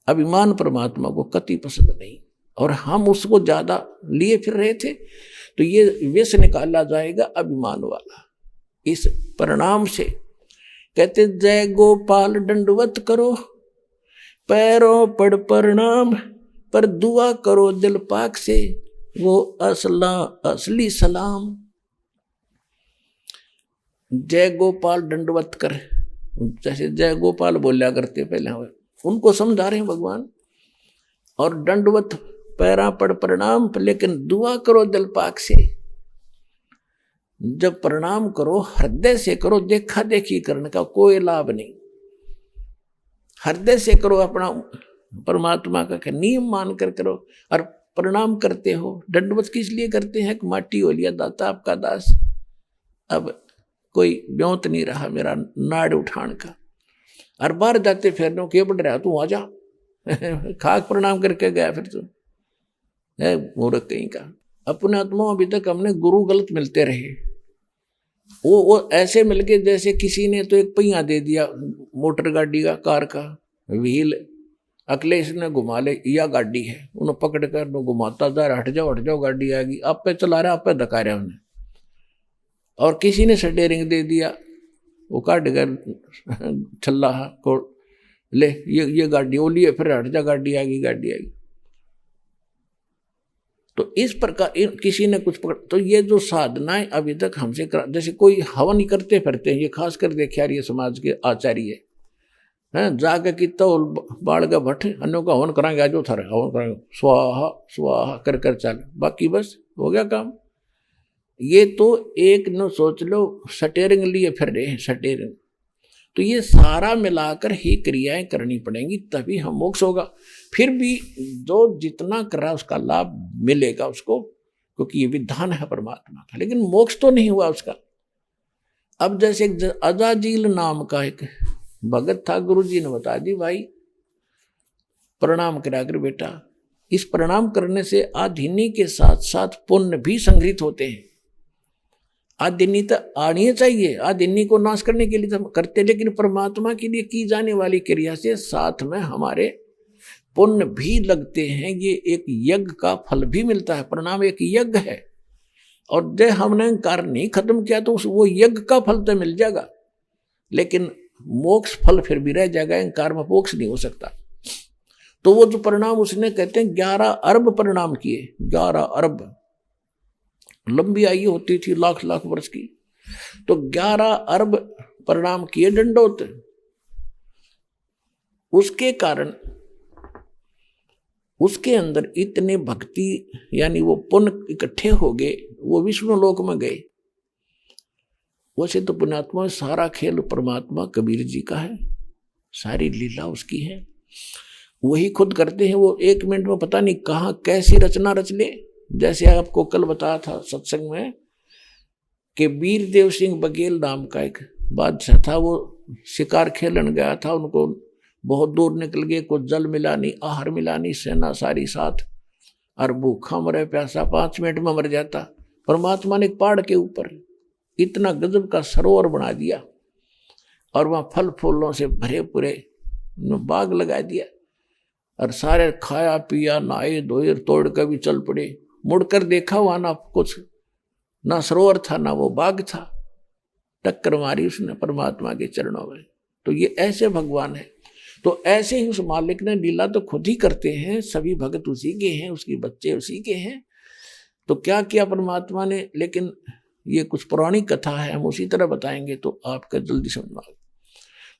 अभिमान परमात्मा को कति पसंद नहीं, और हम उसको ज्यादा लिए फिर रहे थे, तो ये विष निकाला जाएगा अभिमान वाला। इस परिणाम से कहते जय गोपाल दंडवत करो, पैरों पड़ प्रणाम, पर दुआ करो दिल पाक से, वो असली सलाम। जय गोपाल दंडवत कर, जैसे जय गोपाल बोलिया करते पहले, उनको समझा रहे हैं भगवान। और दंडवत पैरा पड़ प्रणाम, लेकिन दुआ करो दिल पाक से। जब प्रणाम करो हृदय से करो, देखा देखी करने का कोई लाभ नहीं। हृदय से करो, अपना परमात्मा का नियम मानकर करो। और प्रणाम करते हो, दंडवत किस लिए करते हैं? माटी हो लिया दाता आपका दास, अब कोई ब्योत नहीं रहा मेरा नाड़ उठान का। और बाहर जाते फिर के बढ़ रहा, तू आ जा खाक प्रणाम करके गया, फिर तू है मूर्ख कहीं का। अपने आत्मा अभी तक हमने गुरु गलत मिलते रहे, वो ऐसे मिल गए जैसे किसी ने तो एक पहिया दे दिया मोटर गाड़ी का, कार का व्हील, अगले इसने घुमा ले, या गाड़ी है, उन्हें पकड़ कर घुमाता जा, हट जाओ गाड़ी आ गई, आप पे चला रहा, आप पे धका रहा उन्हें। और किसी ने स्टीयरिंग दे दिया, वो काट कर छल्ला को ले, ये गाड़ी वो लिए, फिर हट जा, गाड़ी आ गई। तो इस प्रकार किसी ने कुछ पकड़, तो ये जो साधनाएं अभी तक हमसे जैसे कोई हवन ही करते फिरते हैं, ये खास कर देखे यार, ये समाज के आचार्य हैं, जाके कितना बाढ़ का भट्ट अन्यों का हवन कराएंगे, आज थारे हवन कराएंगे, स्वाहा स्वाहा कर कर चल, बाकी बस हो गया काम। ये तो एक न सोच लो स्टीयरिंग लिए फिर रहे हैं, स्टीयरिंग। तो ये सारा मिलाकर ही क्रियाएं करनी पड़ेंगी, तभी हम मोक्ष होगा। फिर भी जो जितना कर रहा उसका लाभ मिलेगा उसको, क्योंकि ये विधान है परमात्मा का, लेकिन मोक्ष तो नहीं हुआ उसका। अब जैसे अजाजील नाम का एक भगत था, गुरुजी ने बता दी भाई प्रणाम करा कर बेटा, इस प्रणाम करने से आधिनी के साथ साथ पुण्य भी संग्रहित होते हैं। आदिनी तो आनी चाहिए, आदिनी को नाश करने के लिए तो करते, लेकिन परमात्मा के लिए की जाने वाली क्रिया से साथ में हमारे पुण्य भी लगते हैं। ये एक यज्ञ का फल भी मिलता है, प्रणाम एक यज्ञ है। और जब हमने अहंकार नहीं खत्म किया तो वो यज्ञ का फल तो मिल जाएगा, लेकिन मोक्ष फल फिर भी रह जाएगा, अहंकार में मोक्ष नहीं हो सकता। तो वो जो प्रणाम उसने कहते हैं 11 अरब प्रणाम किए, 11 अरब, लंबी आयु होती थी लाख लाख वर्ष की, तो 11 अरब प्रणाम किए दंडोत। उसके कारण उसके अंदर इतने भक्ति यानी वो पुण्य इकट्ठे हो गए, वो विष्णु लोक में गए। वैसे तो पुण्यात्मा सारा खेल परमात्मा कबीर जी का है, सारी लीला उसकी है, वही खुद करते हैं। वो 1 मिनट में पता नहीं कहाँ कैसी रचना रच ले। जैसे आपको कल बताया था सत्संग में कि वीरदेव सिंह बघेल नाम का एक बादशाह था, वो शिकार खेलन गया था, उनको बहुत दूर निकल गए, कुछ जल मिला नहीं, आहार मिला नहीं, सेना सारी साथ, और भूखा मरे प्यासा 5 मिनट में मर जाता। परमात्मा ने एक पहाड़ के ऊपर इतना गजब का सरोवर बना दिया और वहाँ फल फूलों से भरे पूरे बाग लगा दिया, और सारे खाया पिया नहाए धोए तोड़ कर भी चल पड़े। मुड़कर देखा वहाँ ना कुछ, ना सरोवर था ना वो बाग था, टक्कर मारी उसने परमात्मा के चरणों में। तो ये ऐसे भगवान है। तो ऐसे ही उस मालिक ने लीला तो खुद ही करते हैं, सभी भगत उसी के हैं, उसके बच्चे उसी के हैं। तो क्या किया परमात्मा ने, लेकिन ये कुछ पौराणिक कथा है, हम उसी तरह बताएंगे तो आपका जल्दी समझ में आएगा।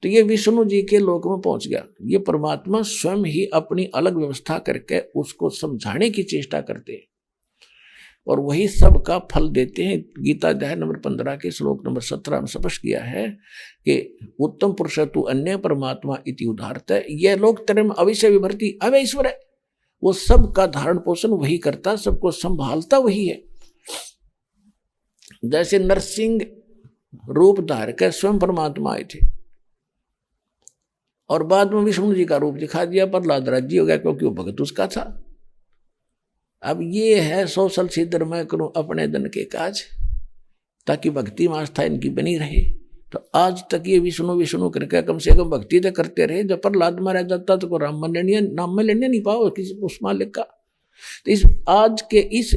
तो ये विष्णु जी के लोक में पहुंच गया। ये परमात्मा स्वयं ही अपनी अलग व्यवस्था करके उसको समझाने की चेष्टा करते हैं और वही सबका फल देते हैं। गीता अध्याय नंबर 15 के श्लोक नंबर 17 में स्पष्ट किया है कि उत्तम पुरुष तु अन्य परमात्मा इति उदाहरत है, यह लोक त्रयम् अविश्य विभर्ति अवैश्वर है। वो सबका धारण पोषण वही करता, सबको संभालता वही है। जैसे नरसिंह रूप धार के स्वयं परमात्मा आए थे और बाद में विष्णु जी का रूप दिखा दिया, प्रहलाद राज्य हो गया क्योंकि वो भगत उसका था। अब ये है सोशल सिद्धर मैं करूं अपने धन के काज, ताकि भक्ति में आस्था इनकी बनी रहे। तो आज तक ये विष्णु विष्णु करके कम से कम भक्ति तो करते रहे। जब प्रहलाद मारा जाता तो राम नाम में लेने नहीं पाओ किसी उस मालिक का। तो इस आज के इस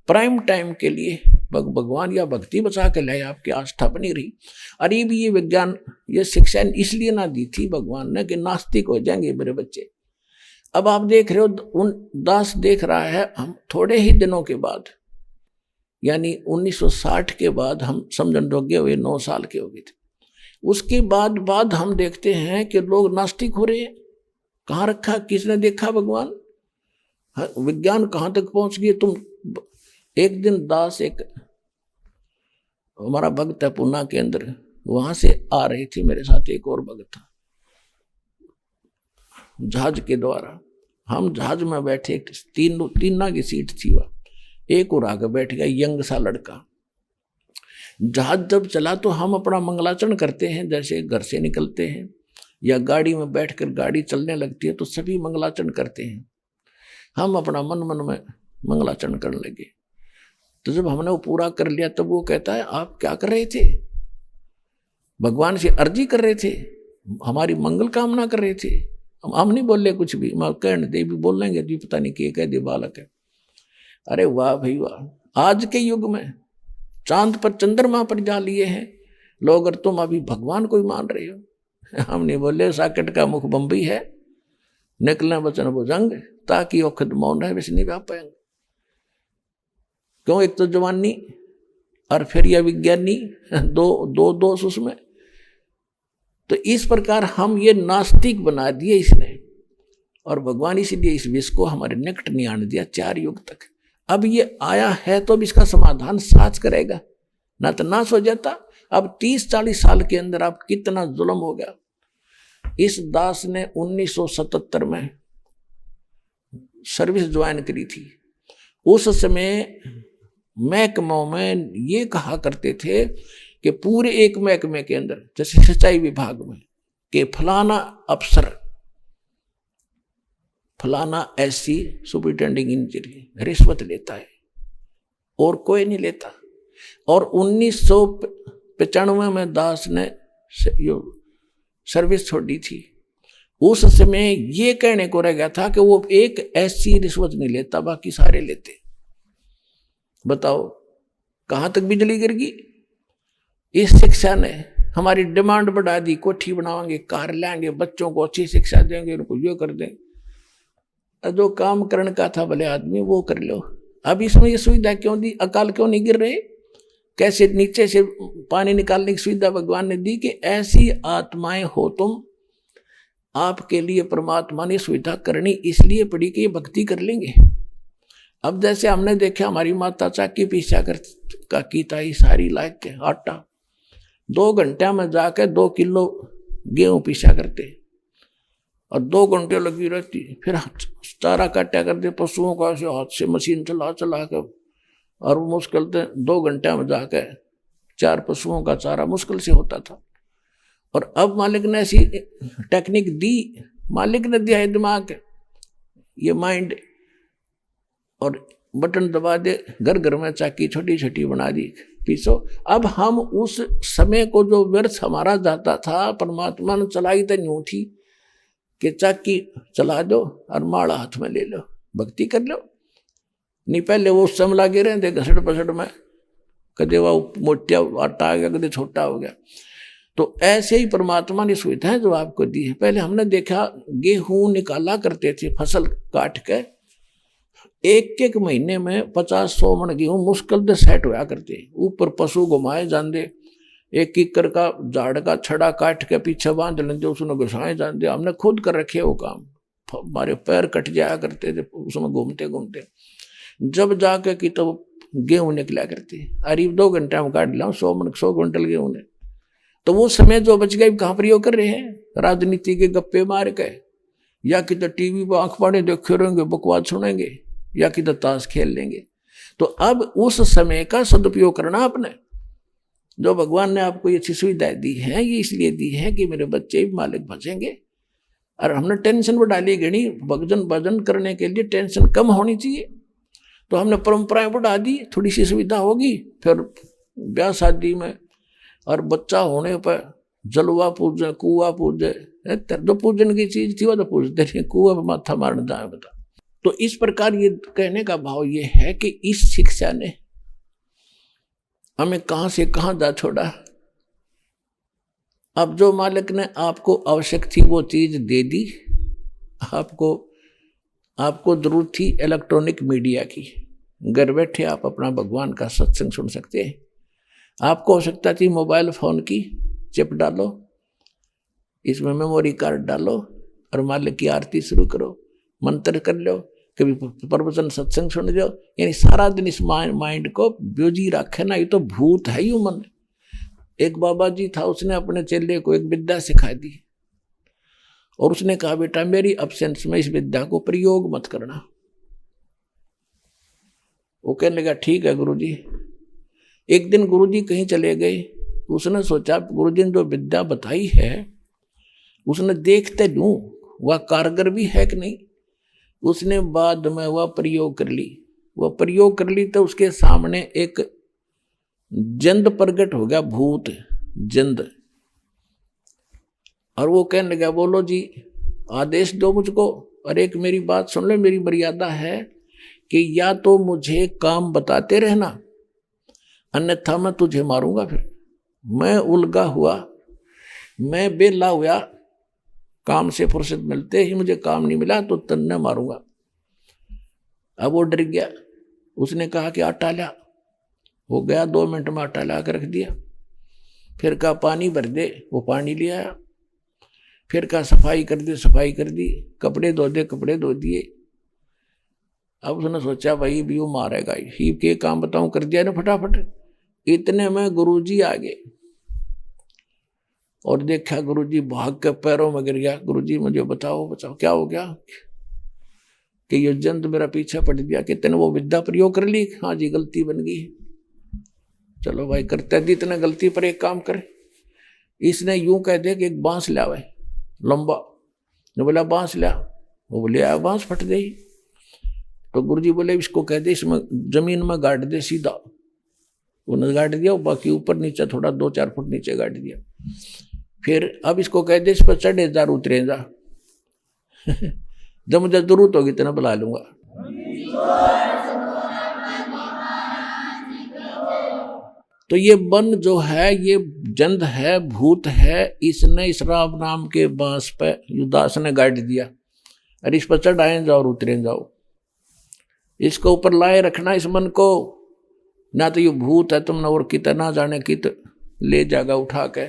प्राइम टाइम के लिए भगवान या भक्ति बचा के लाए, आपकी आस्था बनी रही। अरे भी ये विज्ञान ये शिक्षा इसलिए ना दी थी भगवान ने कि नास्तिक हो जाएंगे मेरे बच्चे। अब आप देख रहे हो, उन दास देख रहा है, हम थोड़े ही दिनों के बाद यानी 1960 के बाद हम समझन योग्य हुए, 9 साल के हो गए थे। उसके बाद हम देखते हैं कि लोग नास्तिक हो रहे हैं। कहाँ रखा, किसने देखा भगवान? विज्ञान कहाँ तक पहुंच गई। तुम एक दिन दास, एक हमारा भक्त है पूना के अंदर, वहां से आ रही थी मेरे साथ एक और भक्त था, जहाज के द्वारा। हम जहाज में बैठे, तीन की सीट थी, वह एक और आगे बैठ गया यंग सा लड़का। जहाज जब चला तो हम अपना मंगलाचरण करते हैं, जैसे घर से निकलते हैं या गाड़ी में बैठकर गाड़ी चलने लगती है तो सभी मंगलाचरण करते हैं। हम अपना मन में मंगलाचरण करने लगे। तो जब हमने वो पूरा कर लिया तब वो कहता है, आप क्या कर रहे थे? भगवान से अर्जी कर रहे थे, हमारी मंगल कामना कर रहे थे। हम नहीं बोले कुछ भी, मैं कहने दे भी बोल लेंगे जी, पता नहीं क्या कह दे बालक है। अरे वाह भाई वाह, आज के युग में चांद पर चंद्रमा पर जा लिए हैं लोग, और तुम अभी भगवान को ही मान रहे हो। हम नहीं बोले, साकेट का मुख बम्बई है, निकलना वचन भुजंग, ताकि वो खुद मौन रहे वैसे नहीं व्याप पाएंगे। क्यों? एक तो जवानी और फिर यह विज्ञानी, दो दोष उसमें। तो इस प्रकार हम ये नास्तिक बना दिए इसने, और भगवान इसलिए इस विष को हमारे निकट नहीं आने दिया 4 युग तक। अब ये आया है तो अब इसका समाधान साच करेगा, ना तो नाश हो जाता। अब 30-40 साल के अंदर आप कितना जुल्म हो गया। इस दास ने 1977 में सर्विस ज्वाइन करी थी। उस समय महकमों में ये कहा करते थे कि पूरे एक महकमे के अंदर, जैसे सिंचाई विभाग में, कि फलाना अफसर, फलाना एससी सुपरिटेंडिंग इंजीनियर रिश्वत लेता है और कोई नहीं लेता। और 1995 में दास ने सर्विस छोड़ी थी। उस समय ये कहने को रह गया था कि वो एक एससी रिश्वत नहीं लेता, बाकी सारे लेते। बताओ कहां तक बिजली गिर गई। इस शिक्षा ने हमारी डिमांड बढ़ा दी, कोठी बनाएंगे, कार लाएंगे, बच्चों को अच्छी शिक्षा देंगे, उनको यो कर देंगे। जो काम करने का था भले आदमी वो कर लो। अब इसमें ये सुविधा क्यों दी? अकाल क्यों नहीं गिर रहे? कैसे नीचे से पानी निकालने की सुविधा भगवान ने दी कि ऐसी आत्माएं हो तुम, आपके लिए परमात्मा ने सुविधा करनी इसलिए पड़ी कि ये भक्ति कर लेंगे। अब जैसे हमने देखा हमारी माता चाकी पीछा कर का कीता ही सारी लायक के आटा 2 घंटे में जाके 2 किलो गेहूं पीछा करते और 2 घंटे लगी रहती, फिर चारा काटा करते पशुओं का ऐसे हाथ से मशीन चला चला कर, और मुश्किल से 2 घंटे में जाके 4 पशुओं का चारा मुश्किल से होता था। और अब मालिक ने ऐसी टेक्निक दी, मालिक ने दिया है दिमाग, ये माइंड, और बटन दबा दे, घर घर में चाकी छोटी छोटी बना दी, पीसो। अब हम उस समय को जो व्यर्थ हमारा जाता था, परमात्मा ने चलाई तो यूं थी कि चाकी चला दो और माड़ा हाथ में ले लो, भक्ति कर लो। नहीं पहले वो उस समय लागे रहे थे घसड़ पसड़ में, कदे वो मोटा आटा आ गया, कदे छोटा हो गया। तो ऐसे ही परमात्मा ने सुविधाएं जो आपको दी है। पहले हमने देखा गेहूं निकाला करते थे फसल काट के, 1-1 महीने में 50-100 मन गेहूं मुश्किल से सेट होया करते, ऊपर पशु घुमाए जाते, 1 एकड़ का झाड़ का छड़ा काट के पीछे बांध लेते, उसमें घुसाए जाते। हमने खुद कर रखे वो काम, हमारे पैर कट जाया करते थे उसमें घूमते घूमते, जब जाके कि तो गेहूं निकला करते। अरे 2 घंटे में काट लिया 100 क्विंटल गेहूं ने। तो वो समय जो बच गया कहाँ प्रयोग कर रहे हैं? राजनीति के गप्पे मार के, या कि तो टीवी पर आंख पाड़े देखे रहेंगे, बकवास सुनेंगे, या कि तो ताश खेल लेंगे। तो अब उस समय का सदुपयोग करना आपने, जो भगवान ने आपको ये अच्छी सुविधाएं दी है, ये इसलिए दी है कि मेरे बच्चे भी मालिक बचेंगे। और हमने टेंशन बढ़ा ली गणी, भजन करने के लिए टेंशन कम होनी चाहिए, तो हमने परंपराएं बढ़ा दी, थोड़ी सी सुविधा होगी। फिर ब्याह शादी में और बच्चा होने पर जलवा पूजे, कुआ पूजे, जो पूजन की चीज थी वो तो पूजते नहीं, कुआ पर माथा मारने जाए बता। तो इस प्रकार ये कहने का भाव ये है कि इस शिक्षा ने हमें कहां से कहां जा छोड़ा। अब जो मालिक ने आपको आवश्यक थी वो चीज दे दी, आपको जरूरत थी इलेक्ट्रॉनिक मीडिया की, घर बैठे आप अपना भगवान का सत्संग सुन सकते हैं। आपको आवश्यकता थी मोबाइल फोन की, चिप डालो, इसमें मेमोरी कार्ड डालो और मालिक की आरती शुरू करो, मंत्र कर लो, कभी प्रवचन सत्संग सुन लो। यानी सारा दिन इस माइंड को ब्योजी रखे ना, ये तो भूत है यू मन। एक बाबा जी था, उसने अपने चेले को एक विद्या सिखा दी और उसने कहा बेटा मेरी अब्सेंस में इस विद्या को प्रयोग मत करना। वो कहने लगा ठीक है गुरुजी। एक दिन गुरुजी कहीं चले गए, उसने सोचा गुरुजी ने जो विद्या बताई है उसने देखते लूं वह कारगर भी है कि नहीं। उसने बाद में वह प्रयोग कर ली, तो उसके सामने एक जंद प्रकट हो गया, भूत जंद। और वो कहने लगा बोलो जी आदेश दो मुझको, और एक मेरी बात सुन लो, मेरी मर्यादा है कि या तो मुझे काम बताते रहना, अन्यथा मैं तुझे मारूंगा। फिर मैं उलगा हुआ, मैं बेला हुआ, काम से फुर्सत मिलते ही मुझे काम नहीं मिला तो तन्ने मारूंगा। अब वो डर गया, उसने कहा कि आटा ला। वो गया 2 मिनट में आटा ला कर रख दिया। फिर कहा पानी भर दे, वो पानी ले आया। फिर कहा सफाई कर दे, सफाई कर दी। कपड़े धो दे, कपड़े धो दिए। अब उसने सोचा भाई भी वो मारेगा ही, के काम बताऊं, कर दिया ना फटाफट। इतने में गुरुजी आ गए और देखा गुरुजी भाग के पैरों में गिर गया। गुरुजी मुझे बताओ क्या हो गया? कि ये जंत मेरा पीछे पड़ गया। कि तेने वो विद्या प्रयोग कर ली? हाँ जी गलती बन गई। चलो भाई करते दी इतने गलती पर एक काम करे, इसने यूं कह दे कि एक बांस ले आवे लंबा। ने बोला बांस ले, वो बोले आया, बांस फट गई। तो गुरुजी बोले इसको कह दे इसमें जमीन में गाड़ दे सीधा। उन्होंने गाड़ दिया, बाकी ऊपर नीचे थोड़ा 2-4 फुट नीचे गाड़ दिया। फिर अब इसको कह दे इस पर चढ़े जा उतरे जा जब मुझे जरूरत होगी तो बुला लूंगा। तो ये बन जो है ये जंद है, भूत है, इसने इस राम नाम के बांस पे युदास ने गाड़ दिया। अरे इस पर चढ़ाए जाओ और उतरे जाओ, इसको ऊपर लाए रखना इस मन को। ना तो ये भूत है तुमने और कितना जाने की तो ले जाएगा उठा के,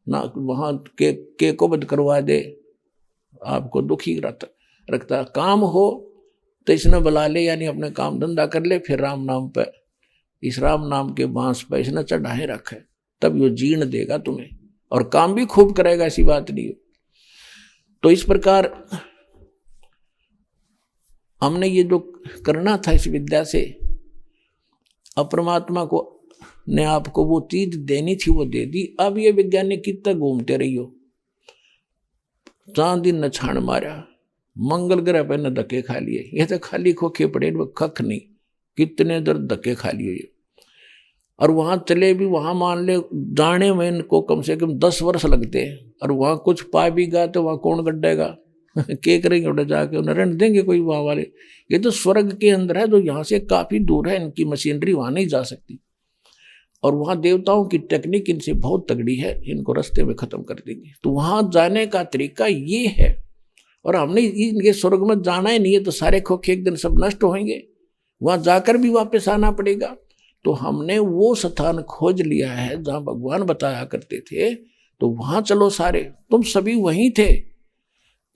ना वहां के को बंद करवा दे, आपको दुखी रखता। काम हो तो इसने बुला ले, यानी अपने काम धंधा कर ले, फिर राम नाम पे, इस राम नाम के बांस पे इसने चढ़ाए रखे, तब यो जीण देगा तुम्हें, और काम भी खूब करेगा, ऐसी बात नहीं। तो इस प्रकार हमने ये जो करना था इस विद्या से, अपरमात्मा को ने आपको वो चीज देनी थी वो दे दी। अब ये वैज्ञानिक कितना घूमते रही हो, चांद दिन न छाण मारा, मंगल ग्रह पर न धक्के खा लिए, ये तो खाली खोखे पड़े, कख नहीं, कितने दर धक्के खा लिए। और वहां चले भी, वहां मान ले जाने में इनको कम से कम 10 वर्ष लगते हैं, और वहां कुछ पा भी गया तो वहां कौन गड्ढेगा के करेंगे उधर जाके, उन्हें रहने देंगे कोई वहां वाले। ये तो स्वर्ग के अंदर है, जो यहाँ से काफी दूर है, इनकी मशीनरी वहां नहीं जा सकती, और वहां देवताओं की टेक्निक इनसे बहुत तगड़ी है, इनको रास्ते में खत्म कर देंगे। तो वहां जाने का तरीका ये है, और हमने इनके स्वर्ग में जाना ही नहीं है, तो सारे खोखे एक दिन सब नष्ट होंगे, वहां जाकर भी वापस आना पड़ेगा। तो हमने वो स्थान खोज लिया है जहां भगवान बताया करते थे, तो वहां चलो सारे, तुम सभी वहीं थे।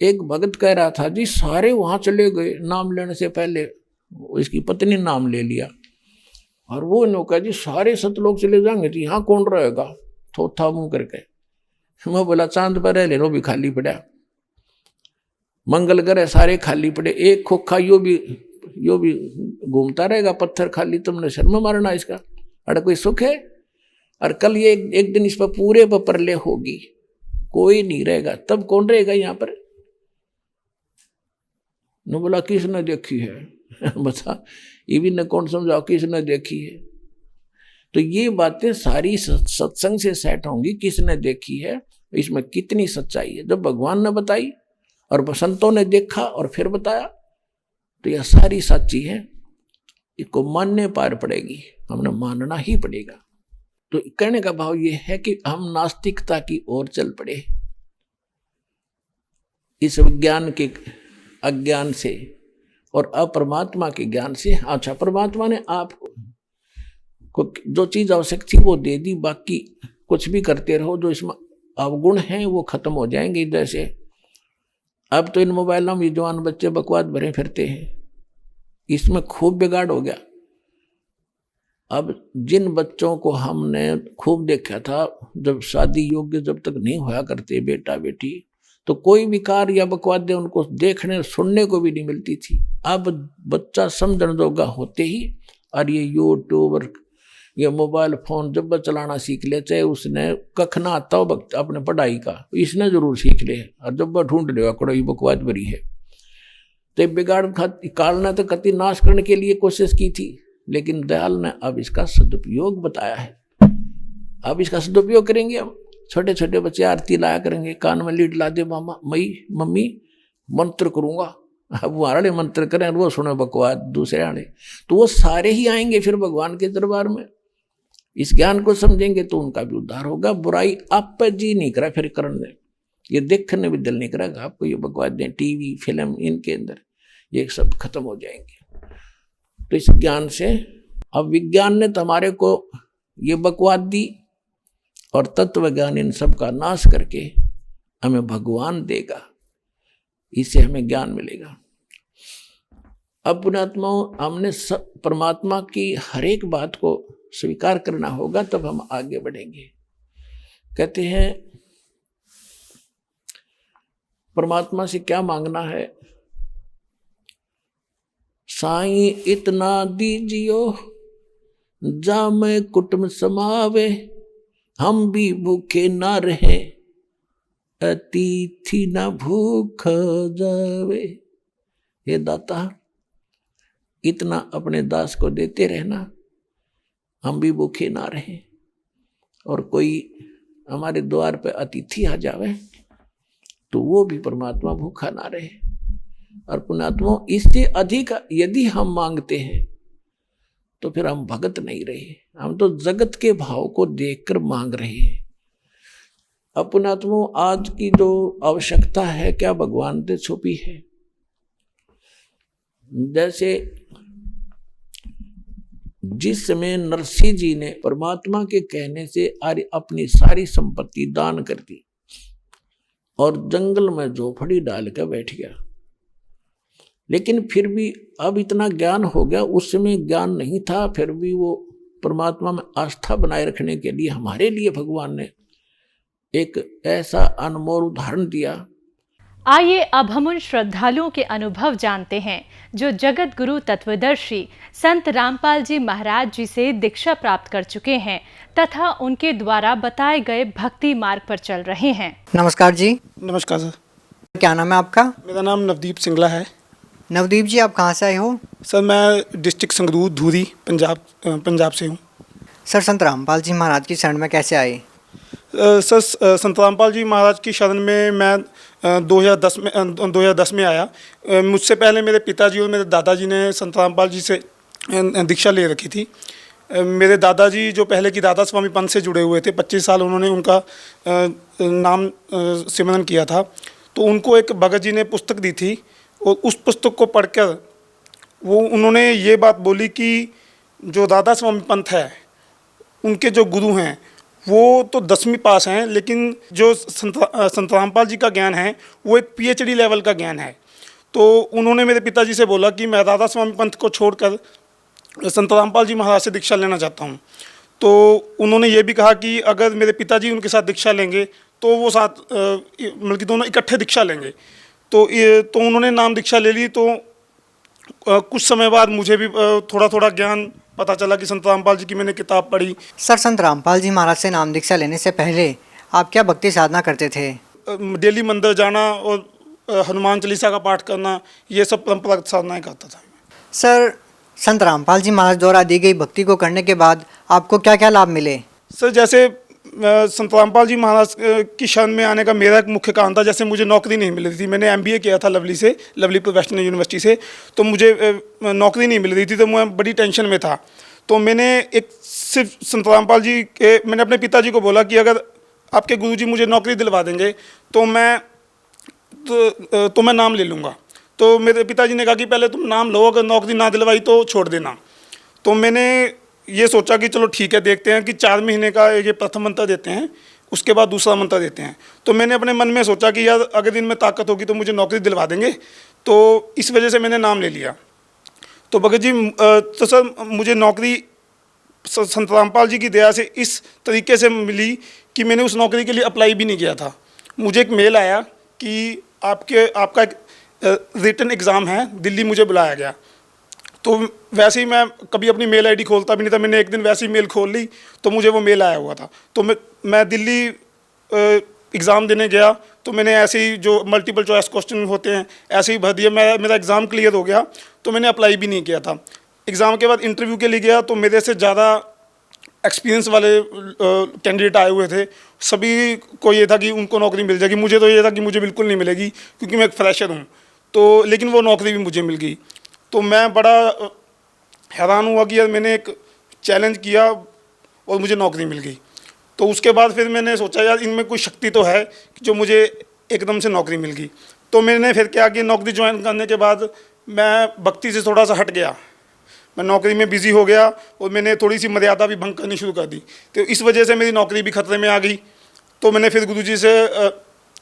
एक भगत कह रहा था जी सारे वहां चले गए, नाम लेने से पहले इसकी पत्नी नाम ले लिया, और वो नौका जी सारे सतलोक चले जाएंगे तो यहाँ कौन रहेगा, थोथा मुंह करके। मैं बोला चांद पर रह ले, वो भी खाली पड़ा, मंगल ग्रह सारे खाली पड़े, एक खोखा यो भी घूमता रहेगा, पत्थर खाली, तुमने शर्म मारना इसका, अरे कोई सुख है। और कल ये एक दिन इस पर पूरे पर प्रलय होगी, कोई नहीं रहेगा, तब कौन रहेगा यहाँ पर। न बोला किसने देखी है बता, ये भी न कौन समझाओ किसने देखी है। तो ये बातें सारी सत्संग से सेट होंगी, किसने देखी है, इसमें कितनी सच्चाई है। जब भगवान ने बताई और संतों ने देखा और फिर बताया, तो यह सारी सच्ची है, इसको मानने पार पड़ेगी, हमने मानना ही पड़ेगा। तो कहने का भाव यह है कि हम नास्तिकता की ओर चल पड़े, इस विज्ञान के अज्ञान से और अपरमात्मा के ज्ञान से। अच्छा, परमात्मा ने आपको जो चीज आवश्यक थी वो दे दी, बाकी कुछ भी करते रहो, जो इसमें अवगुण हैं वो खत्म हो जाएंगे। जैसे अब तो इन मोबाइलों में जवान बच्चे बकवास भरे फिरते हैं, इसमें खूब बिगाड़ हो गया। अब जिन बच्चों को हमने खूब देखा था, जब शादी योग्य जब तक नहीं होया करते बेटा बेटी, तो कोई विकार या बकवाद उनको देखने सुनने को भी नहीं मिलती थी। अब बच्चा समझने जोगा होते ही, और ये यूट्यूब और ये मोबाइल फोन जब चलाना सीख ले, चाहे उसने कख ना आता हो अपने पढ़ाई का, इसने जरूर सीख ले, और जब वह ढूंढ ले कोई बकवाद भरी है। तो बिगाड़ कालना तो कति नाश करने के लिए कोशिश की थी, लेकिन दयाल ने अब इसका सदुपयोग बताया है। अब इसका सदुपयोग करेंगे हम। छोटे छोटे बच्चे आरती लाया करेंगे, कान में लीड ला दे मामा मम्मी मंत्र करूंगा, अब वो आड़े मंत्र करें, वो सुने बकवास दूसरे आड़े, तो वो सारे ही आएंगे फिर भगवान के दरबार में। इस ज्ञान को समझेंगे तो उनका भी उद्धार होगा। बुराई आप पर जी नहीं करा फिर करने, ये देखने भी दिल नहीं करेगा आपको, ये बकवास दें टीवी फिल्म इनके अंदर, ये सब खत्म हो जाएंगे। तो इस ज्ञान से, अब विज्ञान ने तो हमारे को ये बकवास दी, और तत्व ज्ञान इन सब का नाश करके हमें भगवान देगा, इससे हमें ज्ञान मिलेगा। अब पुण्यात्माओं, हमने परमात्मा की हर एक बात को स्वीकार करना होगा, तब हम आगे बढ़ेंगे। कहते हैं परमात्मा से क्या मांगना है, साईं इतना दीजियो जामे कुटुंब समावे, हम भी भूखे ना रहे अतिथि ना भूख जावे। हे दाता, इतना अपने दास को देते रहना, हम भी भूखे ना रहे, और कोई हमारे द्वार पे अतिथि आ जावे तो वो भी परमात्मा भूखा ना रहे। और पुण्यात्मा, इससे अधिक यदि हम मांगते हैं तो फिर हम भगत नहीं रहे, हम तो जगत के भाव को देखकर मांग रहे हैं। अब पुण्यात्मा, आज की जो आवश्यकता है क्या भगवान से छुपी है। जैसे जिस समय नरसिंह जी ने परमात्मा के कहने से अपनी सारी संपत्ति दान कर दी, और जंगल में झोपड़ी डाल के बैठ गया। लेकिन फिर भी अब इतना ज्ञान हो गया, उस समय ज्ञान नहीं था, फिर भी वो परमात्मा में आस्था बनाए रखने के लिए हमारे लिए भगवान ने एक ऐसा अनमोल उदाहरण दिया। आइए अब हम उन श्रद्धालुओं के अनुभव जानते हैं जो जगत गुरु तत्वदर्शी संत रामपाल जी महाराज जी से दीक्षा प्राप्त कर चुके हैं तथा उनके द्वारा बताए गए भक्ति मार्ग पर चल रहे हैं। नमस्कार जी। नमस्कार सर। क्या नाम है आपका? मेरा नाम नवदीप सिंगला है। नवदीप जी, आप कहाँ से आए हो? सर मैं डिस्ट्रिक्ट संगरूर धूरी पंजाब से हूँ। सर, संत रामपाल जी महाराज की शरण में कैसे आए? सर संत रामपाल जी महाराज की शरण में मैं 2010 में आया। मुझसे पहले मेरे पिताजी और मेरे दादाजी ने संत रामपाल जी से दीक्षा ले रखी थी। मेरे दादाजी जो पहले की राधा स्वामी पंथ से जुड़े हुए थे, 25 साल उन्होंने उनका नाम सिमरन किया था। तो उनको एक भगत जी ने पुस्तक दी थी और उस पुस्तक को पढ़कर उन्होंने ये बात बोली कि जो राधा स्वामी पंथ है उनके जो गुरु हैं वो तो 10वीं पास हैं, लेकिन जो संत रामपाल जी का ज्ञान है वो एक PhD लेवल का ज्ञान है। तो उन्होंने मेरे पिताजी से बोला कि मैं राधा स्वामी पंथ को छोड़कर संत रामपाल जी महाराज से दीक्षा लेना चाहता हूँ। तो उन्होंने ये भी कहा कि अगर मेरे पिताजी उनके साथ दीक्षा लेंगे तो वो साथ मतलब दोनों इकट्ठे दीक्षा लेंगे। तो उन्होंने नाम दीक्षा ले ली। तो कुछ समय बाद मुझे भी थोड़ा थोड़ा ज्ञान पता चला कि संत रामपाल जी की मैंने किताब पढ़ी। सर, संत रामपाल जी महाराज से नाम दीक्षा लेने से पहले आप क्या भक्ति साधना करते थे? डेली मंदिर जाना और हनुमान चालीसा का पाठ करना, ये सब परंपरागत साधनाएं करता था। सर, संत रामपाल जी महाराज द्वारा दी गई भक्ति को करने के बाद आपको क्या क्या लाभ मिले? सर, जैसे संत रामपाल जी महाराज की शरण में आने का मेरा एक मुख्य कारण था, जैसे मुझे नौकरी नहीं मिल रही थी। मैंने MBA किया था लवली प्रोफेशनल यूनिवर्सिटी से। तो मुझे नौकरी नहीं मिल रही थी, तो मैं बड़ी टेंशन में था। तो मैंने सिर्फ संत रामपाल जी के मैंने अपने पिताजी को बोला कि अगर आपके गुरुजी मुझे नौकरी दिलवा देंगे तो मैं नाम ले लूँगा। तो मेरे पिताजी ने कहा कि पहले तुम नाम लो, अगर नौकरी ना दिलवाई तो छोड़ देना। तो मैंने ये सोचा कि चलो ठीक है, देखते हैं कि 4 महीने का ये प्रथम मंत्र देते हैं, उसके बाद दूसरा मंत्र देते हैं। तो मैंने अपने मन में सोचा कि यार अगर इनमें ताकत होगी तो मुझे नौकरी दिलवा देंगे। तो इस वजह से मैंने नाम ले लिया। तो भगत जी तो सर मुझे नौकरी संत रामपाल जी की दया से इस तरीके से मिली कि मैंने उस नौकरी के लिए अप्लाई भी नहीं किया था। मुझे एक मेल आया कि आपका एक रिटन एग्ज़ाम है, दिल्ली मुझे बुलाया गया। तो वैसे ही मैं कभी अपनी मेल ID खोलता भी नहीं था। मैंने एक दिन वैसे ही मेल खोल ली तो मुझे वो मेल आया हुआ था। तो मैं दिल्ली एग्ज़ाम देने गया। तो मैंने ऐसे ही जो मल्टीपल चॉइस क्वेश्चन होते हैं ऐसे ही भर दिया। मेरा एग्ज़ाम क्लियर हो गया तो मैंने अप्लाई भी नहीं किया था। एग्ज़ाम के बाद इंटरव्यू के लिए गया तो मेरे से ज़्यादा एक्सपीरियंस वाले कैंडिडेट आए हुए थे। सभी को ये था कि उनको नौकरी मिल जाएगी, मुझे तो ये था कि मुझे बिल्कुल नहीं मिलेगी क्योंकि मैं एक फ्रेशर हूँ। तो लेकिन वो नौकरी भी मुझे मिल गई। तो मैं बड़ा हैरान हुआ कि यार मैंने एक चैलेंज किया और मुझे नौकरी मिल गई। तो उसके बाद फिर मैंने सोचा यार इनमें कोई शक्ति तो है जो मुझे एकदम से नौकरी मिल गई। तो मैंने फिर क्या कि नौकरी ज्वाइन करने के बाद मैं भक्ति से थोड़ा सा हट गया। मैं नौकरी में बिज़ी हो गया और मैंने थोड़ी सी मर्यादा भी भंग करनी शुरू कर दी। तो इस वजह से मेरी नौकरी भी खतरे में आ गई। तो मैंने फिर गुरुजी से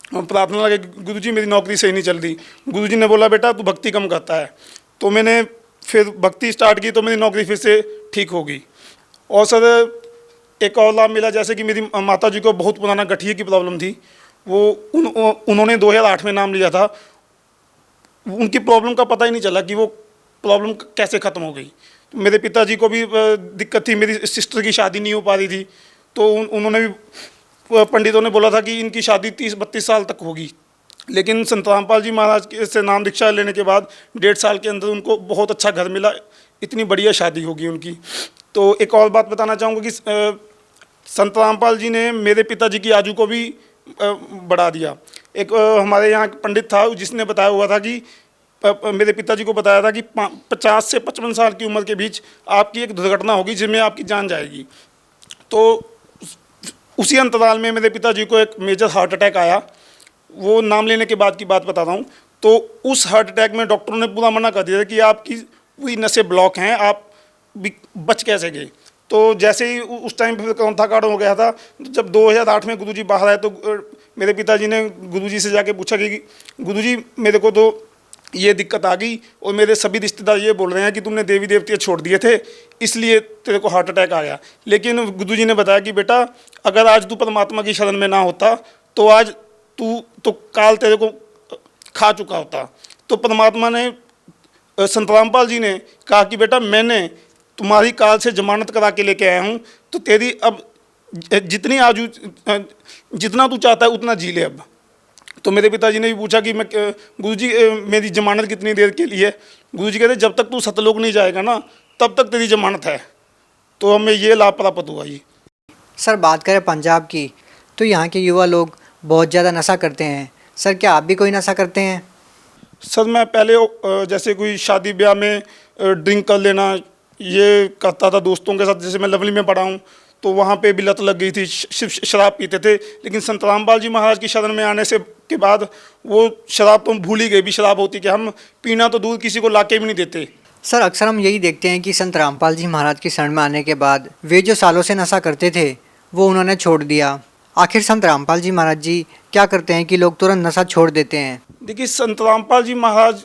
प्रार्थना लगी, गुरुजी मेरी नौकरी सही नहीं चल रही। गुरुजी ने बोला बेटा तू भक्ति कम करता है। तो मैंने फिर भक्ति स्टार्ट की तो मेरी नौकरी फिर से ठीक हो गई। और सर एक और लाभ मिला, जैसे कि मेरी माता जी को बहुत पुराना गठिए की प्रॉब्लम थी। उन्होंने 2008 में नाम लिया था। उनकी प्रॉब्लम का पता ही नहीं चला कि वो प्रॉब्लम कैसे ख़त्म हो गई। तो मेरे पिताजी को भी दिक्कत थी, मेरी सिस्टर की शादी नहीं हो पा रही थी। तो उन्होंने भी पंडितों ने बोला था कि इनकी शादी 30-32 साल तक होगी। लेकिन संत रामपाल जी महाराज से नाम दीक्षा लेने के बाद 1.5 साल के अंदर उनको बहुत अच्छा घर मिला, इतनी बढ़िया शादी होगी उनकी। तो एक और बात बताना चाहूँगा कि संत रामपाल जी ने मेरे पिताजी की आयु को भी बढ़ा दिया। एक हमारे यहाँ पंडित था जिसने बताया हुआ था कि मेरे पिताजी को बताया था कि 50 से 55 साल की उम्र के बीच आपकी एक दुर्घटना होगी जिसमें आपकी जान जाएगी। तो उसी अंतराल में मेरे पिताजी को एक मेजर हार्ट अटैक आया। वो नाम लेने के बाद की बात बता रहा हूँ। तो उस हार्ट अटैक में डॉक्टरों ने पूरा मना कर दिया कि आपकी पूरी नसें ब्लॉक हैं, आप बच कैसे गए। तो जैसे ही उस टाइम पर कौन था कारण हो गया था। जब 2008 में गुरुजी बाहर आए तो मेरे पिताजी ने गुरुजी से जाके पूछा कि गुरुजी मेरे को तो ये दिक्कत आ गई और मेरे सभी रिश्तेदार ये बोल रहे हैं कि तुमने देवी देवते छोड़ दिए थे इसलिए तेरे को हार्ट अटैक आ गया। लेकिन गुरुजी ने बताया कि बेटा अगर आज तू परमात्मा की शरण में ना होता तो आज तू तो काल तेरे को खा चुका होता। तो परमात्मा ने संत रामपाल जी ने कहा कि बेटा मैंने तुम्हारी काल से जमानत करा के लेके आया हूँ, तो तेरी अब जितनी आजू जितना तू चाहता है उतना जी ले अब। तो मेरे पिताजी ने भी पूछा कि मैं गुरुजी मेरी जमानत कितनी देर के लिए? गुरुजी कहते जब तक तू सतलोक नहीं जाएगा ना तब तक तेरी जमानत है। तो हमें ये लाभ प्राप्त हुआ जी। सर बात करें पंजाब की, तो यहाँ के युवा लोग बहुत ज़्यादा नशा करते हैं। सर क्या आप भी कोई नशा करते हैं? सर मैं पहले जैसे कोई शादी ब्याह में ड्रिंक कर लेना ये करता था दोस्तों के साथ। जैसे मैं लवली में पढ़ा हूँ तो वहाँ पे भी लत लग गई थी, सिर्फ शराब पीते थे। लेकिन संत रामपाल जी महाराज की शरण में आने से के बाद वो शराब तो हम भूल ही गए भी शराब होती कि हम पीना तो दूर किसी को लाके भी नहीं देते। सर अक्सर हम यही देखते हैं कि संत रामपाल जी महाराज की शरण में आने के बाद वे जो सालों से नशा करते थे वो उन्होंने छोड़ दिया। आखिर संत रामपाल जी महाराज जी क्या करते हैं कि लोग तुरंत नशा छोड़ देते हैं? देखिए संत रामपाल जी महाराज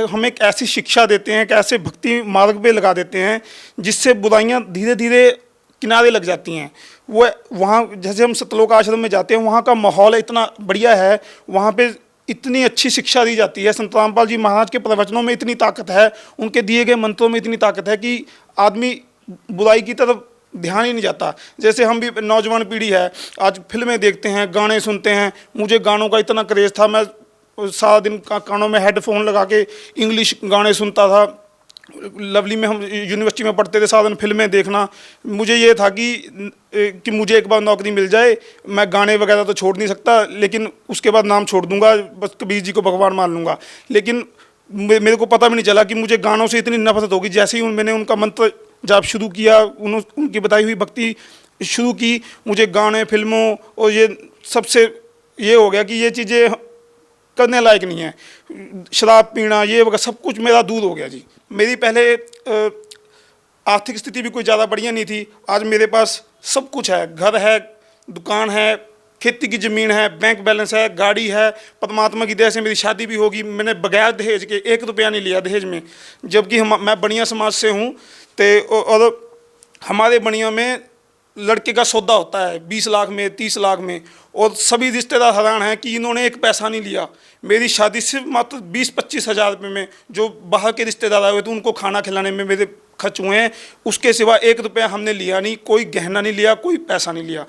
हमें एक ऐसी शिक्षा देते हैं, एक ऐसे भक्ति मार्ग पे लगा देते हैं जिससे बुराइयां धीरे धीरे किनारे लग जाती हैं। वो वहाँ जैसे हम सतलोक आश्रम में जाते हैं वहाँ का माहौल इतना बढ़िया है, वहाँ पे इतनी अच्छी शिक्षा दी जाती है। संत रामपाल जी महाराज के प्रवचनों में इतनी ताकत है, उनके दिए गए मंत्रों में इतनी ताकत है कि आदमी बुराई की तरफ ध्यान ही नहीं जाता। जैसे हम भी नौजवान पीढ़ी है, आज फिल्में देखते हैं, गाने सुनते हैं। मुझे गानों का इतना क्रेज़ था, मैं सारा दिन कानों में हेडफोन लगा के इंग्लिश गाने सुनता था। लवली में हम यूनिवर्सिटी में पढ़ते थे, सारा दिन फिल्में देखना। मुझे ये था कि मुझे एक बार नौकरी मिल जाए, मैं गाने वगैरह तो छोड़ नहीं सकता लेकिन उसके बाद नाम छोड़ दूंगा, बस कबीर जी को भगवान मान लूँगा। लेकिन मेरे को पता भी नहीं चला कि मुझे गानों से इतनी नफरत होगी। जैसे ही मैंने उनका मंत्र जाप शुरू किया, उनकी बताई हुई भक्ति शुरू की, मुझे गाने फिल्मों और ये सबसे ये हो गया कि ये चीज़ें करने लायक नहीं है। शराब पीना ये वगैरह सब कुछ मेरा दूर हो गया जी। मेरी पहले आर्थिक स्थिति भी कोई ज़्यादा बढ़िया नहीं थी, आज मेरे पास सब कुछ है, घर है, दुकान है, खेती की ज़मीन है, बैंक बैलेंस है, गाड़ी है। परमात्मा की दया से मेरी शादी भी होगी। मैंने बगैर दहेज के 1 रुपया नहीं लिया दहेज में, जबकि मैं बनिया समाज से हूँ। और हमारे बनिया में लड़के का सौदा होता है 20 लाख में, 30 लाख में, और सभी रिश्तेदार हैरान हैं कि इन्होंने एक पैसा नहीं लिया। मेरी शादी सिर्फ मात्र 20-25 हज़ार रुपये में, जो बाहर के रिश्तेदार आए हुए थे उनको खाना खिलाने में मेरे खर्च हुए हैं। उसके सिवा 1 रुपया हमने लिया नहीं, कोई गहना नहीं लिया, कोई पैसा नहीं लिया।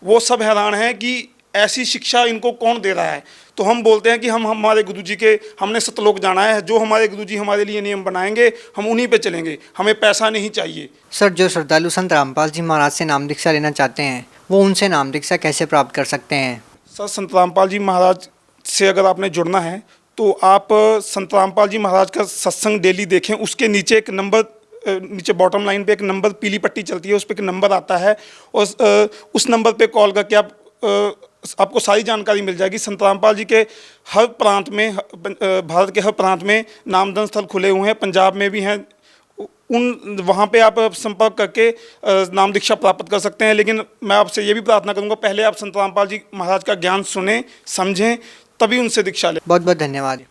वो सब हैरान हैं कि ऐसी शिक्षा इनको कौन दे रहा है। तो हम बोलते हैं कि हम हमारे गुरुजी के, हमने सतलोक जाना है, जो हमारे गुरुजी हमारे लिए नियम बनाएंगे हम उन्हीं पे चलेंगे, हमें पैसा नहीं चाहिए। सर जो श्रद्धालु संत रामपाल जी महाराज से नाम दीक्षा लेना चाहते हैं वो उनसे नाम दीक्षा कैसे प्राप्त कर सकते हैं? सर संत रामपाल जी महाराज से अगर आपने जुड़ना है तो आप संत रामपाल जी महाराज का सत्संग डेली देखें। उसके नीचे एक नंबर, नीचे बॉटम लाइन पे एक नंबर पीली पट्टी चलती है, उस पर एक नंबर आता है और उस नंबर पे कॉल करके आपको सारी जानकारी मिल जाएगी। संत रामपाल जी के हर प्रांत में, भारत के हर प्रांत में नामधन स्थल खुले हुए हैं, पंजाब में भी हैं। वहाँ पे आप संपर्क करके नाम दीक्षा प्राप्त कर सकते हैं। लेकिन मैं आपसे ये भी प्रार्थना करूँगा, पहले आप संत रामपाल जी महाराज का ज्ञान सुने, समझें, तभी उनसे दीक्षा लें। बहुत बहुत धन्यवाद।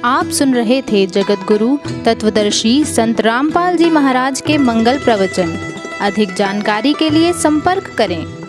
आप सुन रहे थे जगत गुरु तत्वदर्शी संत रामपाल जी महाराज के मंगल प्रवचन। अधिक जानकारी के लिए संपर्क करें।